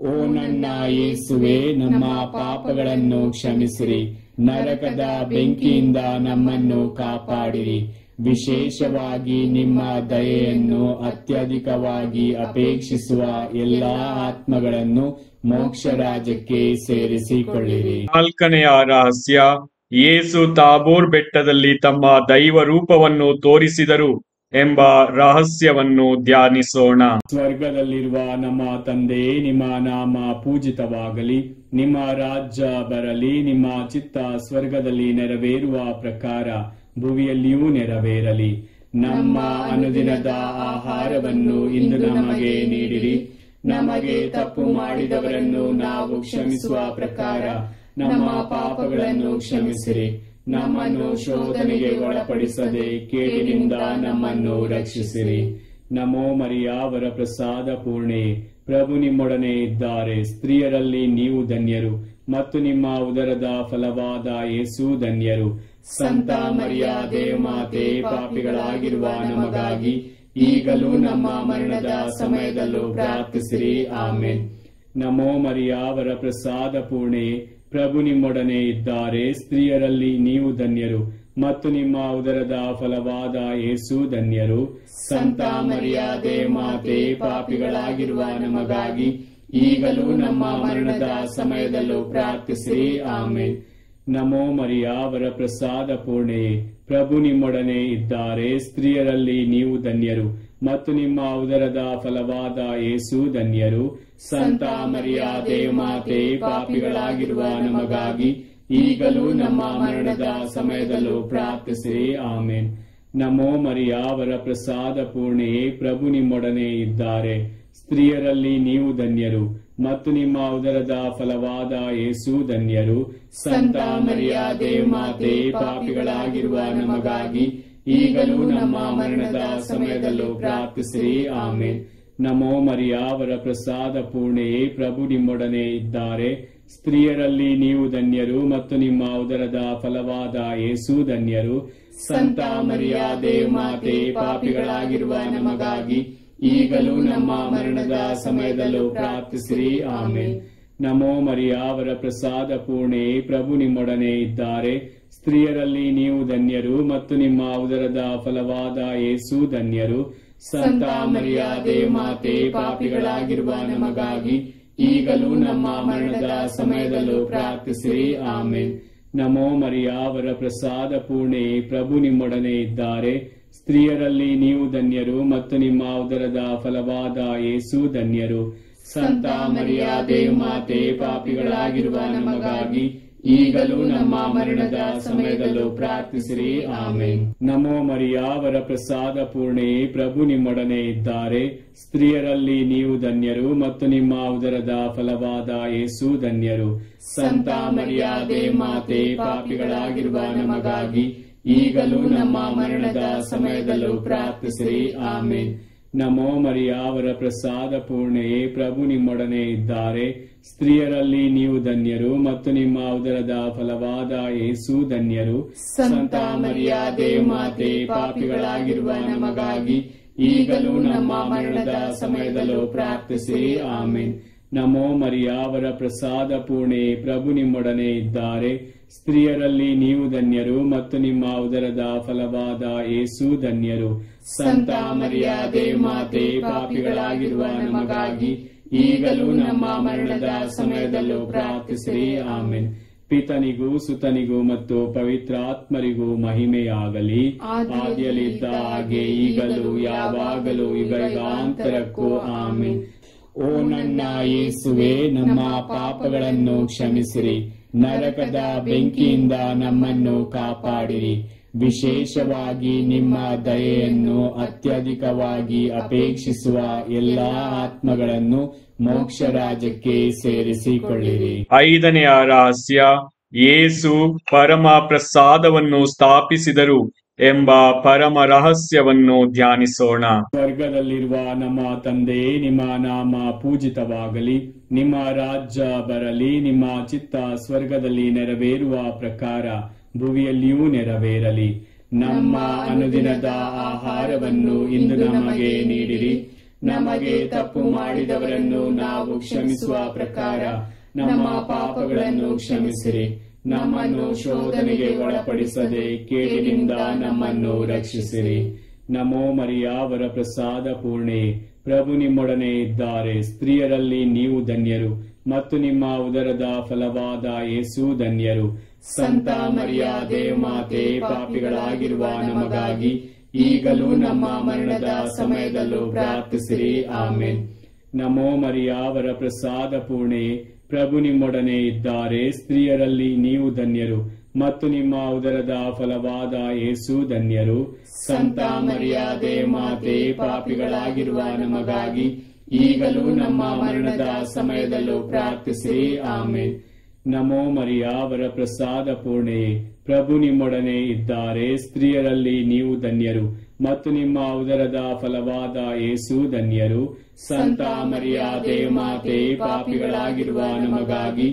ಓ ನನ್ನ ಯೇಸುವೆ, ನಮ್ಮ ಪಾಪಗಳನ್ನು ಕ್ಷಮಿಸಿರಿ, ನರಕದ ಬೆಂಕಿಯಿಂದ ನಮ್ಮನ್ನು ಕಾಪಾಡಿರಿ. ವಿಶೇಷವಾಗಿ ನಿಮ್ಮ ದಯೆಯನ್ನು ಅತ್ಯಧಿಕವಾಗಿ ಅಪೇಕ್ಷಿಸುವ ಎಲ್ಲಾ ಆತ್ಮಗಳನ್ನು ಮೋಕ್ಷ ರಾಜ್ಯಕ್ಕೆ ಸೇರಿಸಿಕೊಳ್ಳಿರಿ. 4ನೆಯ ರಹಸ್ಯ, ಯೇಸು ತಾಬೋರ್ ಬೆಟ್ಟದಲ್ಲಿ ತಮ್ಮ ದೈವ ರೂಪವನ್ನು ತೋರಿಸಿದರು ಎಂಬ ರಹಸ್ಯವನ್ನು ಧ್ಯಾನಿಸೋಣ. ಸ್ವರ್ಗದಲ್ಲಿರುವ ನಮ್ಮ ತಂದೆ, ನಿಮ್ಮ ನಾಮ ಪೂಜಿತವಾಗಲಿ, ನಿಮ್ಮ ರಾಜ್ಯ ಬರಲಿ, ನಿಮ್ಮ ಚಿತ್ತ ಸ್ವರ್ಗದಲ್ಲಿ ನೆರವೇರುವ ಪ್ರಕಾರ ಭುವಿಯಲ್ಲಿಯೂ ನೆರವೇರಲಿ. ನಮ್ಮ ಅನುದಿನದ ಆಹಾರವನ್ನು ಇಂದು ನಮಗೆ ನೀಡಿರಿ. ನಮಗೆ ತಪ್ಪು ಮಾಡಿದವರನ್ನು ನಾವು ಕ್ಷಮಿಸುವ ಪ್ರಕಾರ ನಮ್ಮ ಪಾಪಗಳನ್ನು ಕ್ಷಮಿಸಿರಿ. ನಮ್ಮನ್ನು ಶೋಧನೆಗೆ ಒಳಪಡಿಸದೆ ಕೇಡಿನಿಂದ ನಮ್ಮನ್ನು ರಕ್ಷಿಸಿರಿ. ನಮೋ ಮರಿಯಾವರ ಪ್ರಸಾದ ಪೂರ್ಣೆ, ಪ್ರಭು ನಿಮ್ಮೊಡನೆ ಇದ್ದಾರೆ. ಸ್ತ್ರೀಯರಲ್ಲಿ ನೀವು ಧನ್ಯರು ಮತ್ತು ನಿಮ್ಮ ಉದರದ ಫಲವಾದ ಯೇಸು ಧನ್ಯರು. ಸಂತ ಮರಿಯ ದೇವಮಾತೆ, ಪಾಪಿಗಳಾಗಿರುವ ನಮಗಾಗಿ ಈಗಲೂ ನಮ್ಮ ಮರಣದ ಸಮಯದಲ್ಲೂ ಪ್ರಾರ್ಥಿಸಿರಿ. ಆಮೇನ್. ನಮೋ ಮರಿಯಾವರ ಪ್ರಸಾದ ಪೂರ್ಣೆ, ಪ್ರಭು ನಿಮ್ಮೊಡನೆ ಇದ್ದಾರೆ. ಸ್ತ್ರೀಯರಲ್ಲಿ ನೀವು ಧನ್ಯರು ಮತ್ತು ನಿಮ್ಮ ಉದರದ ಫಲವಾದ ಯೇಸು ಧನ್ಯರು. ಸಂತ ಮರಿಯ ದೇವಮಾತೆ, ಪಾಪಿಗಳಾಗಿರುವ ನಮಗಾಗಿ ಈಗಲೂ ನಮ್ಮ ಮರಣದ ಸಮಯದಲ್ಲೂ ಪ್ರಾರ್ಥಿಸಿರಿ. ಆಮೇನ್. ನಮೋ ಮರಿಯಾವರ ಪ್ರಸಾದ ಪೂರ್ಣೆ, ಪ್ರಭು ನಿಮ್ಮೊಡನೆ ಇದ್ದಾರೆ. ಸ್ತ್ರೀಯರಲ್ಲಿ ನೀವು ಧನ್ಯರು ಮತ್ತು ನಿಮ್ಮ ಉದರದ ಫಲವಾದ ಯೇಸು ಧನ್ಯರು. ಸಂತ ಮರಿಯ ದೇವಮಾತೆ, ಪಾಪಿಗಳಾಗಿರುವ ನಮಗಾಗಿ ಈಗಲೂ ನಮ್ಮ ಮರಣದ ಸಮಯದಲ್ಲೂ ಪ್ರಾರ್ಥಿಸಿರಿ. ಆಮೇನ್. ನಮೋ ಮರಿಯಾವರ ಪ್ರಸಾದ ಪೂರ್ಣೆ, ಪ್ರಭು ನಿಮ್ಮೊಡನೆ ಇದ್ದಾರೆ. ಸ್ತ್ರೀಯರಲ್ಲಿ ನೀವು ಧನ್ಯರು ಮತ್ತು ನಿಮ್ಮ ಉದರದ ಫಲವಾದ ಯೇಸು ಧನ್ಯರು. ಸಂತ ಮರಿಯ ದೇವಮಾತೆ, ಪಾಪಿಗಳಾಗಿರುವ ನಮಗಾಗಿ ಈಗಲೂ ನಮ್ಮ ಮರಣದ ಸಮಯದಲ್ಲೂ ಪ್ರಾರ್ಥಿಸಿರಿ. ಆಮೇನ್. ನಮೋ ಮರಿಯಾವರ ಪ್ರಸಾದ ಪೂರ್ಣೆ, ಪ್ರಭು ನಿಮ್ಮೊಡನೆ ಇದ್ದಾರೆ. ಸ್ತ್ರೀಯರಲ್ಲಿ ನೀವು ಧನ್ಯರು ಮತ್ತು ನಿಮ್ಮ ಉದರದ ಫಲವಾದ ಯೇಸು ಧನ್ಯರು. ಸಂತ ಮರಿಯ ದೇವಮಾತೆ, ಪಾಪಿಗಳಾಗಿರುವ ನಮಗಾಗಿ ಈಗಲೂ ನಮ್ಮ ಮರಣದ ಸಮಯದಲ್ಲೂ ಪ್ರಾರ್ಥಿಸಿರಿ. ಆಮೇನ್. ನಮೋ ಮರಿಯಾವರ ಪ್ರಸಾದ ಪೂರ್ಣೆ, ಪ್ರಭು ನಿಮ್ಮೊಡನೆ ಇದ್ದಾರೆ. ಸ್ತ್ರೀಯರಲ್ಲಿ ನೀವು ಧನ್ಯರು ಮತ್ತು ನಿಮ್ಮ ಉದರದ ಫಲವಾದ ಯೇಸು ಧನ್ಯರು. ಸಂತ ಮರಿಯ ದೇವಮಾತೆ, ಪಾಪಿಗಳಾಗಿರುವ ನಮಗಾಗಿ ಈಗಲೂ ನಮ್ಮ ಮರಣದ ಸಮಯದಲ್ಲೂ ಪ್ರಾರ್ಥಿಸಿರಿ. ಆಮೇನ್. ನಮೋ ಮರಿಯಾವರ ಪ್ರಸಾದ ಪೂರ್ಣೆ, ಪ್ರಭು ನಿಮ್ಮೊಡನೆ ಇದ್ದಾರೆ. ಸ್ತ್ರೀಯರಲ್ಲಿ ನೀವು ಧನ್ಯರು ಮತ್ತು ನಿಮ್ಮ ಉದರದ ಫಲವಾದ ಯೇಸು ಧನ್ಯರು. ಸಂತ ಮರಿಯ ದೇವಮಾತೆ, ಪಾಪಿಗಳಾಗಿರುವ ನಮಗಾಗಿ ಈಗಲೂ ನಮ್ಮ ಮರಣದ ಸಮಯದಲ್ಲೂ ಪ್ರಾರ್ಥಿಸಿರಿ. ಆಮೇನ್. ನಮೋ ಮರಿಯಾವರ ಪ್ರಸಾದ ಪೂರ್ಣೆ, ಪ್ರಭು ನಿಮ್ಮೊಡನೆ ಇದ್ದಾರೆ. ಸ್ತ್ರೀಯರಲ್ಲಿ ನೀವು ಧನ್ಯರು ಮತ್ತು ನಿಮ್ಮ ಉದರದ ಫಲವಾದ ಯೇಸು ಧನ್ಯರು. ಸಂತ ಮರಿಯ ದೇವಮಾತೆ, ಪಾಪಿಗಳಾಗಿರುವ ನಮಗಾಗಿ ಈಗಲೂ ನಮ್ಮ ಮರಣದ ಸಮಯದಲ್ಲೂ ಪ್ರಾರ್ಥಿಸಿರಿ. ಆಮೇನ್. ನಮೋ ಮರಿಯಾವರ ಪ್ರಸಾದ ಪೂರ್ಣೆಯೇ, ಪ್ರಭು ನಿಮ್ಮೊಡನೆ ಇದ್ದಾರೆ. ಸ್ತ್ರೀಯರಲ್ಲಿ ನೀವು ಧನ್ಯರು ಮತ್ತು ನಿಮ್ಮ ಉದರದ ಫಲವಾದ ಯೇಸು ಧನ್ಯರು. ಸಂತ ಮರಿಯ ದೇವಮಾತೆ, ಪಾಪಿಗಳಾಗಿರುವ ನಮಗಾಗಿ ಈಗಲೂ ನಮ್ಮ ಮರಣದ ಸಮಯದಲ್ಲೂ ಪ್ರಾರ್ಥಿಸಿರಿ. ಆಮೆನ್. ನಮೋ ಮರಿಯಾವರ ಪ್ರಸಾದ ಪೂರ್ಣೆ, ಪ್ರಭು ನಿಮ್ಮೊಡನೆ ಇದ್ದಾರೆ. ಸ್ತ್ರೀಯರಲ್ಲಿ ನೀವು ಧನ್ಯರು ಮತ್ತು ನಿಮ್ಮ ಉದರದ ಫಲವಾದ ಯೇಸು ಧನ್ಯರು. ಸಂತ ಮರಿಯ ದೇವಮಾತೆ, ಪಾಪಿಗಳಾಗಿರುವ ನಮಗಾಗಿ ಈಗಲೂ ನಮ್ಮ ಮರಣದ ಸಮಯದಲ್ಲೂ ಪ್ರಾರ್ಥಿಸಿರಿ. ಆಮೆನ್. ಪಿತನಿಗೂ ಸುತನಿಗೂ ಮತ್ತು ಪವಿತ್ರಾತ್ಮರಿಗೂ ಮಹಿಮೆಯಾಗಲಿ. ಆದಿಯಲ್ಲಿದ್ದ ಹಾಗೆ ಈಗಲೂ ಯಾವಾಗಲೂ ಯುಗಾಂತರಕ್ಕೂ. ಆಮೆನ್. ಓ ನನ್ನ ಯೇಸುವೆ, ನಮ್ಮ ಪಾಪಗಳನ್ನು ಕ್ಷಮಿಸಿರಿ, ನರಕದ ಬೆಂಕಿಯಿಂದ ನಮ್ಮನ್ನು ಕಾಪಾಡಿರಿ. ವಿಶೇಷವಾಗಿ ನಿಮ್ಮ ದಯೆಯನ್ನು ಅತ್ಯಧಿಕವಾಗಿ ಅಪೇಕ್ಷಿಸುವ ಎಲ್ಲಾ ಆತ್ಮಗಳನ್ನು ಮೋಕ್ಷ ರಾಜ್ಯಕ್ಕೆ ಸೇರಿಸಿಕೊಳ್ಳಿರಿ. 5ನೆಯ ರಹಸ್ಯ, ಯೇಸು ಪರಮ ಪ್ರಸಾದವನ್ನು ಸ್ಥಾಪಿಸಿದರು ಎಂಬ ಪರಮ ರಹಸ್ಯವನ್ನು ಧ್ಯಾನಿಸೋಣ. ಸ್ವರ್ಗದಲ್ಲಿರುವ ನಮ್ಮ ತಂದೆ, ನಿಮ್ಮ ನಾಮ ಪೂಜಿತವಾಗಲಿ, ನಿಮ್ಮ ರಾಜ್ಯ ಬರಲಿ, ನಿಮ್ಮ ಚಿತ್ತ ಸ್ವರ್ಗದಲ್ಲಿ ನೆರವೇರುವ ಪ್ರಕಾರ ಭುವಿಯಲ್ಲಿಯೂ ನೆರವೇರಲಿ. ನಮ್ಮ ಅನುದಿನದ ಆಹಾರವನ್ನು ಇಂದು ನಮಗೆ ನೀಡಿರಿ. ನಮಗೆ ತಪ್ಪು ಮಾಡಿದವರನ್ನು ನಾವು ಕ್ಷಮಿಸುವ ಪ್ರಕಾರ ನಮ್ಮ ಪಾಪಗಳನ್ನು ಕ್ಷಮಿಸಿರಿ. ನಮ್ಮನ್ನು ಶೋಧನೆಗೆ ಒಳಪಡಿಸದೆ ಕೇಡಿನಿಂದ ನಮ್ಮನ್ನು ರಕ್ಷಿಸಿರಿ. ನಮೋ ಮರಿಯಾವರ ಪ್ರಸಾದ ಪೂರ್ಣೆ, ಪ್ರಭು ನಿಮ್ಮೊಡನೆ ಇದ್ದಾರೆ. ಸ್ತ್ರೀಯರಲ್ಲಿ ನೀವು ಧನ್ಯರು ಮತ್ತು ನಿಮ್ಮ ಉದರದ ಫಲವಾದ ಯೇಸು ಧನ್ಯರು. ಸಂತ ಮರಿಯ ದೇವಮಾತೆ, ಪಾಪಿಗಳಾಗಿರುವ ನಮಗಾಗಿ ಈಗಲೂ ನಮ್ಮ ಮರಣದ ಸಮಯದಲ್ಲೂ ಪ್ರಾರ್ಥಿಸಿರಿ. ಆಮೆನ್. ನಮೋ ಮರಿಯಾವರ ಪ್ರಸಾದ ಪೂರ್ಣೆ, ಪ್ರಭು ನಿಮ್ಮೊಡನೆ ಇದ್ದಾರೆ. ಸ್ತ್ರೀಯರಲ್ಲಿ ನೀವು ಧನ್ಯರು ಮತ್ತು ನಿಮ್ಮ ಉದರದ ಫಲವಾದ ಯೇಸು ಧನ್ಯರು. ಸಂತ ಮರಿಯ ದೇವಮಾತೆ, ಪಾಪಿಗಳಾಗಿರುವ ನಮಗಾಗಿ ಈಗಲೂ ನಮ್ಮ ಮರಣದ ಸಮಯದಲ್ಲೂ ಪ್ರಾರ್ಥಿಸಿರಿ. ಆಮೆನ್. ನಮೋ ಮರಿಯಾವರ ಪ್ರಸಾದ ಪೂರ್ಣೆ, ಪ್ರಭು ನಿಮ್ಮೊಡನೆ ಇದ್ದಾರೆ. ಸ್ತ್ರೀಯರಲ್ಲಿ ನೀವು ಧನ್ಯರು ಮತ್ತು ನಿಮ್ಮ ಉದರದ ಫಲವಾದ ಯೇಸು ಧನ್ಯರು. ಸಂತ ಮರಿಯ ದೇವಮಾತೆ, ಪಾಪಿಗಳಾಗಿರುವ ನಮಗಾಗಿ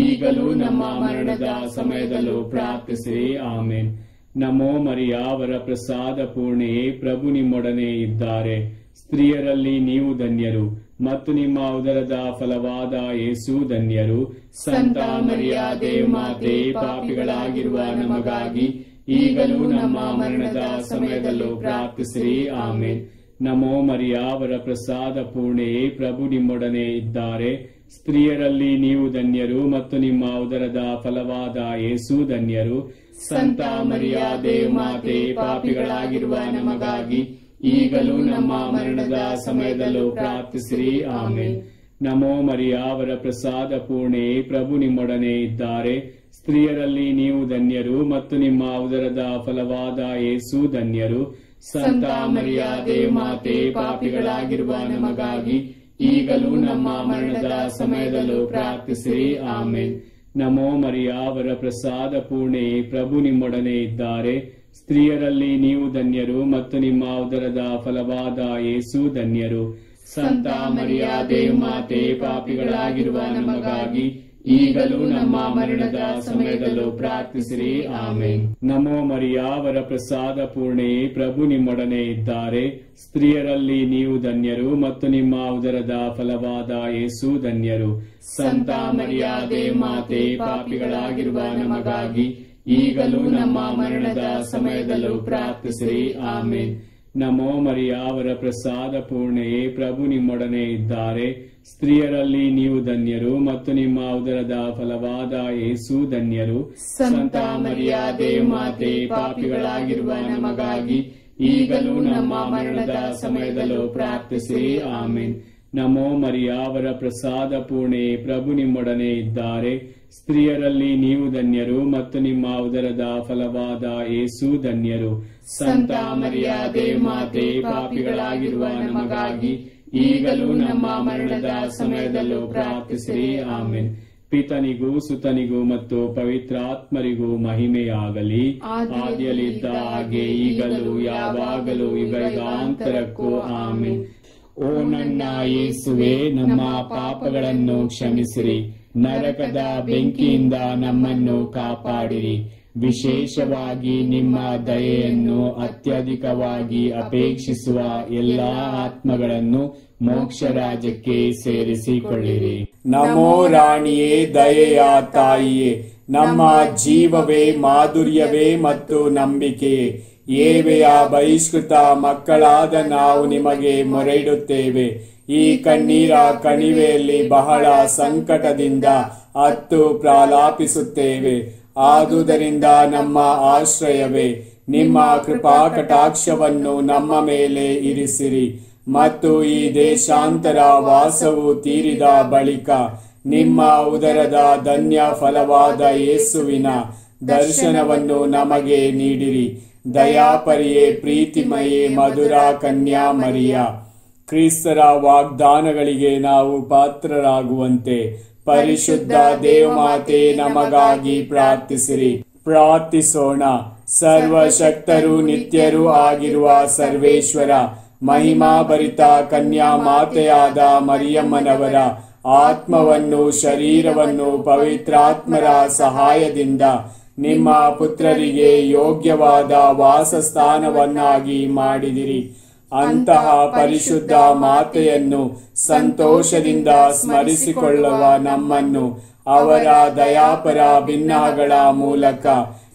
ಈಗಲೂ ನಮ್ಮ ಮರಣದ ಸಮಯದಲ್ಲೂ ಪ್ರಾರ್ಥಿಸಿರಿ. ಆಮೆನ್. ನಮೋ ಮರಿಯಾವರ ಪ್ರಸಾದ ಪೂರ್ಣೆ, ಪ್ರಭು ನಿಮ್ಮೊಡನೆ ಇದ್ದಾರೆ. ಸ್ತ್ರೀಯರಲ್ಲಿ ನೀವು ಧನ್ಯರು ಮತ್ತು ನಿಮ್ಮ ಉದರದ ಫಲವಾದ ಯೇಸು ಧನ್ಯರು. ಸಂತ ಮರಿಯ ದೇವಮಾತೆ, ಪಾಪಿಗಳಾಗಿರುವ ನಮಗಾಗಿ ಈಗಲೂ ನಮ್ಮ ಮರಣದ ಸಮಯದಲ್ಲೂ ಪ್ರಾರ್ಥಿಸಿರಿ. ಆಮೆನ್. ನಮೋ ಮರಿಯಾವರ ಪ್ರಸಾದ ಪೂರ್ಣೆ, ಪ್ರಭು ನಿಮ್ಮೊಡನೆ ಇದ್ದಾರೆ. ಸ್ತ್ರೀಯರಲ್ಲಿ ನೀವು ಧನ್ಯರು ಮತ್ತು ನಿಮ್ಮ ಉದರದ ಫಲವಾದ ಯೇಸು ಧನ್ಯರು. ಸಂತ ಮರಿಯ ದೇವಮಾತೆ, ಪಾಪಿಗಳಾಗಿರುವ ನಮಗಾಗಿ ಈಗಲೂ ನಮ್ಮ ಮರಣದ ಸಮಯದಲ್ಲೂ ಪ್ರಾರ್ಥಿಸಿರಿ. ಆಮೆನ್. ನಮೋ ಮರಿಯಾವರ ಪ್ರಸಾದ ಪೂರ್ಣೆ, ಪ್ರಭು ನಿಮ್ಮೊಡನೆ ಇದ್ದಾರೆ. ಸ್ತ್ರೀಯರಲ್ಲಿ ನೀವು ಧನ್ಯರು ಮತ್ತು ನಿಮ್ಮ ಉದರದ ಫಲವಾದ ಯೇಸು ಧನ್ಯರು. ಸಂತ ಮರಿಯ ದೇವಮಾತೆ, ಪಾಪಿಗಳಾಗಿರುವ ನಮಗಾಗಿ ಈಗಲೂ ನಮ್ಮ ಮರಣದ ಸಮಯದಲ್ಲೂ ಪ್ರಾರ್ಥಿಸಿರಿ. ಆಮೆನ್. ನಮೋ ಮರಿಯಾವರ ಪ್ರಸಾದ ಪೂರ್ಣೆ, ಪ್ರಭು ನಿಮ್ಮೊಡನೆ ಇದ್ದಾರೆ. ಸ್ತ್ರೀಯರಲ್ಲಿ ನೀವು ಧನ್ಯರು ಮತ್ತು ನಿಮ್ಮ ಉದರದ ಫಲವಾದ ಯೇಸು ಧನ್ಯರು. ಸಂತ ಮರಿಯ ದೇವಮಾತೆ, ಪಾಪಿಗಳಾಗಿರುವ ನಮಗಾಗಿ ಈಗಲೂ ನಮ್ಮ ಮರಣದ ಸಮಯದಲ್ಲೂ ಪ್ರಾರ್ಥಿಸಿರಿ. ಆಮೆನ್. ನಮೋ ಮರಿಯಾವರ ಪ್ರಸಾದ ಪೂರ್ಣೆ, ಪ್ರಭು ನಿಮ್ಮೊಡನೆ ಇದ್ದಾರೆ. ಸ್ತ್ರೀಯರಲ್ಲಿ ನೀವು ಧನ್ಯರು ಮತ್ತು ನಿಮ್ಮ ಉದರದ ಫಲವಾದ ಯೇಸು ಧನ್ಯರು. ಸಂತ ಮರಿಯ ದೇವಮಾತೆ, ಪಾಪಿಗಳಾಗಿರುವ ನಮಗಾಗಿ ಈಗಲೂ ನಮ್ಮ ಮರಣದ ಸಮಯದಲ್ಲೂ ಪ್ರಾರ್ಥಿಸಿರಿ. ಆಮೆನ್. ನಮೋ ಮರಿಯಾವರ ಪ್ರಸಾದ ಪೂರ್ಣೆ, ಪ್ರಭು ನಿಮ್ಮೊಡನೆ ಇದ್ದಾರೆ. ಸ್ತ್ರೀಯರಲ್ಲಿ ನೀವು ಧನ್ಯರು ಮತ್ತು ನಿಮ್ಮ ಉದರದ ಫಲವಾದ ಯೇಸು ಧನ್ಯರು. ಸಂತ ಮರಿಯ ದೇವಮಾತೆ, ಪಾಪಿಗಳಾಗಿರುವ ನಮಗಾಗಿ ಈಗಲೂ ನಮ್ಮ ಮರಣದ ಸಮಯದಲ್ಲೂ ಪ್ರಾರ್ಥಿಸಿರಿ. ಆಮೆನ್. ನಮೋ ಮರಿಯಾವರ ಪ್ರಸಾದ ಪೂರ್ಣೆ, ಪ್ರಭು ನಿಮ್ಮೊಡನೆ ಇದ್ದಾರೆ. ಸ್ತ್ರೀಯರಲ್ಲಿ ನೀವು ಧನ್ಯರು ಮತ್ತು ನಿಮ್ಮ ಉದರದ ಫಲವಾದ ಯೇಸು ಧನ್ಯರು. ಸಂತ ಮರಿಯ ದೇವಮಾತೆ, ಪಾಪಿಗಳಾಗಿರುವ ನಮಗಾಗಿ ಈಗಲೂ ನಮ್ಮ ಮರಣದ ಸಮಯದಲ್ಲೂ ಪ್ರಾರ್ಥಿಸಿರಿ. ಆಮೆನ್. ಪಿತನಿಗೂ ಸುತನಿಗೂ ಮತ್ತು ಪವಿತ್ರಾತ್ಮರಿಗೂ ಮಹಿಮೆಯಾಗಲಿ, ಆದಿಯಲ್ಲಿದ್ದ ಹಾಗೆ ಈಗಲೂ ಯಾವಾಗಲೂ ಯುಗಾಂತರಕ್ಕೂ ಆಮೆನ್. ಓ ನನ್ನ ಯೇಸುವೆ, ನಮ್ಮ ಪಾಪಗಳನ್ನು ಕ್ಷಮಿಸಿರಿ, ನರಕದ ಬೆಂಕಿಯಿಂದ ನಮ್ಮನ್ನು ಕಾಪಾಡಿರಿ. ವಿಶೇಷವಾಗಿ ನಿಮ್ಮ ದಯೆಯನ್ನು ಅತ್ಯಧಿಕವಾಗಿ ಅಪೇಕ್ಷಿಸುವ ಎಲ್ಲಾ ಆತ್ಮಗಳನ್ನು ಮೋಕ್ಷ ರಾಜ್ಯಕ್ಕೆ ಸೇರಿಸಿಕೊಳ್ಳಿರಿ. ನಮೋ ರಾಣಿಯೇ, ದಯೆಯ ತಾಯಿಯೇ, ನಮ್ಮ ಜೀವವೇ, ಮಾಧುರ್ಯವೇ ಮತ್ತು ನಂಬಿಕೆಯೇ, ಏವೆಯ ಬಹಿಷ್ಕೃತ ಮಕ್ಕಳಾದ ನಾವು ನಿಮಗೆ ಮೊರೆಯಿಡುತ್ತೇವೆ. ಈ ಕಣ್ಣೀರ ಕಣಿವೆಯಲ್ಲಿ ಬಹಳ ಸಂಕಟದಿಂದ ಅತ್ತು ಪ್ರಲಾಪಿಸುತ್ತೇವೆ. ಆದುದರಿಂದ ನಮ್ಮ ಆಶ್ರಯವೇ, ನಿಮ್ಮ ಕೃಪಾ ಕಟಾಕ್ಷವನ್ನು ನಮ್ಮ ಮೇಲೆ ಇರಿಸಿರಿ. ಮತ್ತು ಈ ದೇಶಾಂತರ ವಾಸವು ತೀರಿದ ಬಳಿಕ ನಿಮ್ಮ ಉದರದ ಧನ್ಯ ಫಲವಾದ ಯೇಸುವಿನ ದರ್ಶನವನ್ನು ನಮಗೆ ನೀಡಿರಿ. ದಯಾಪರಿಯೇ, ಪ್ರೀತಿಮಯೇ, ಮಧುರ ಕನ್ಯಾ ಮರಿಯ, ಕ್ರಿಸ್ತರ ವಾಗ್ದಾನಗಳಿಗೆ ನಾವು ಪಾತ್ರರಾಗುವಂತೆ ಪರಿಶುದ್ಧ ದೇವಮಾತೆ ನಮಗಾಗಿ ಪ್ರಾರ್ಥಿಸಿರಿ. ಪ್ರಾರ್ಥಿಸೋಣ. ಸರ್ವಶಕ್ತರು ನಿತ್ಯರೂ ಆಗಿರುವ ಸರ್ವೇಶ್ವರ, ಮಹಿಮಾಭರಿತ ಕನ್ಯಾ ಮಾತೆಯಾದ ಮರಿಯಮ್ಮನವರ ಆತ್ಮವನ್ನು ಶರೀರವನ್ನು ಪವಿತ್ರಾತ್ಮರ ಸಹಾಯದಿಂದ ನಿಮ್ಮ ಪುತ್ರರಿಗೆ ಯೋಗ್ಯವಾದ ವಾಸಸ್ಥಾನವನ್ನಾಗಿ ಮಾಡಿದಿರಿ. ಅಂತಹ ಪರಿಶುದ್ಧ ಮಾತೆಯನ್ನು ಸಂತೋಷದಿಂದ ಸ್ಮರಿಸಿಕೊಳ್ಳುವ ನಮ್ಮನ್ನು ಅವರ ದಯಾಪರ ಭಿನ್ನಗಳ ಮೂಲಕ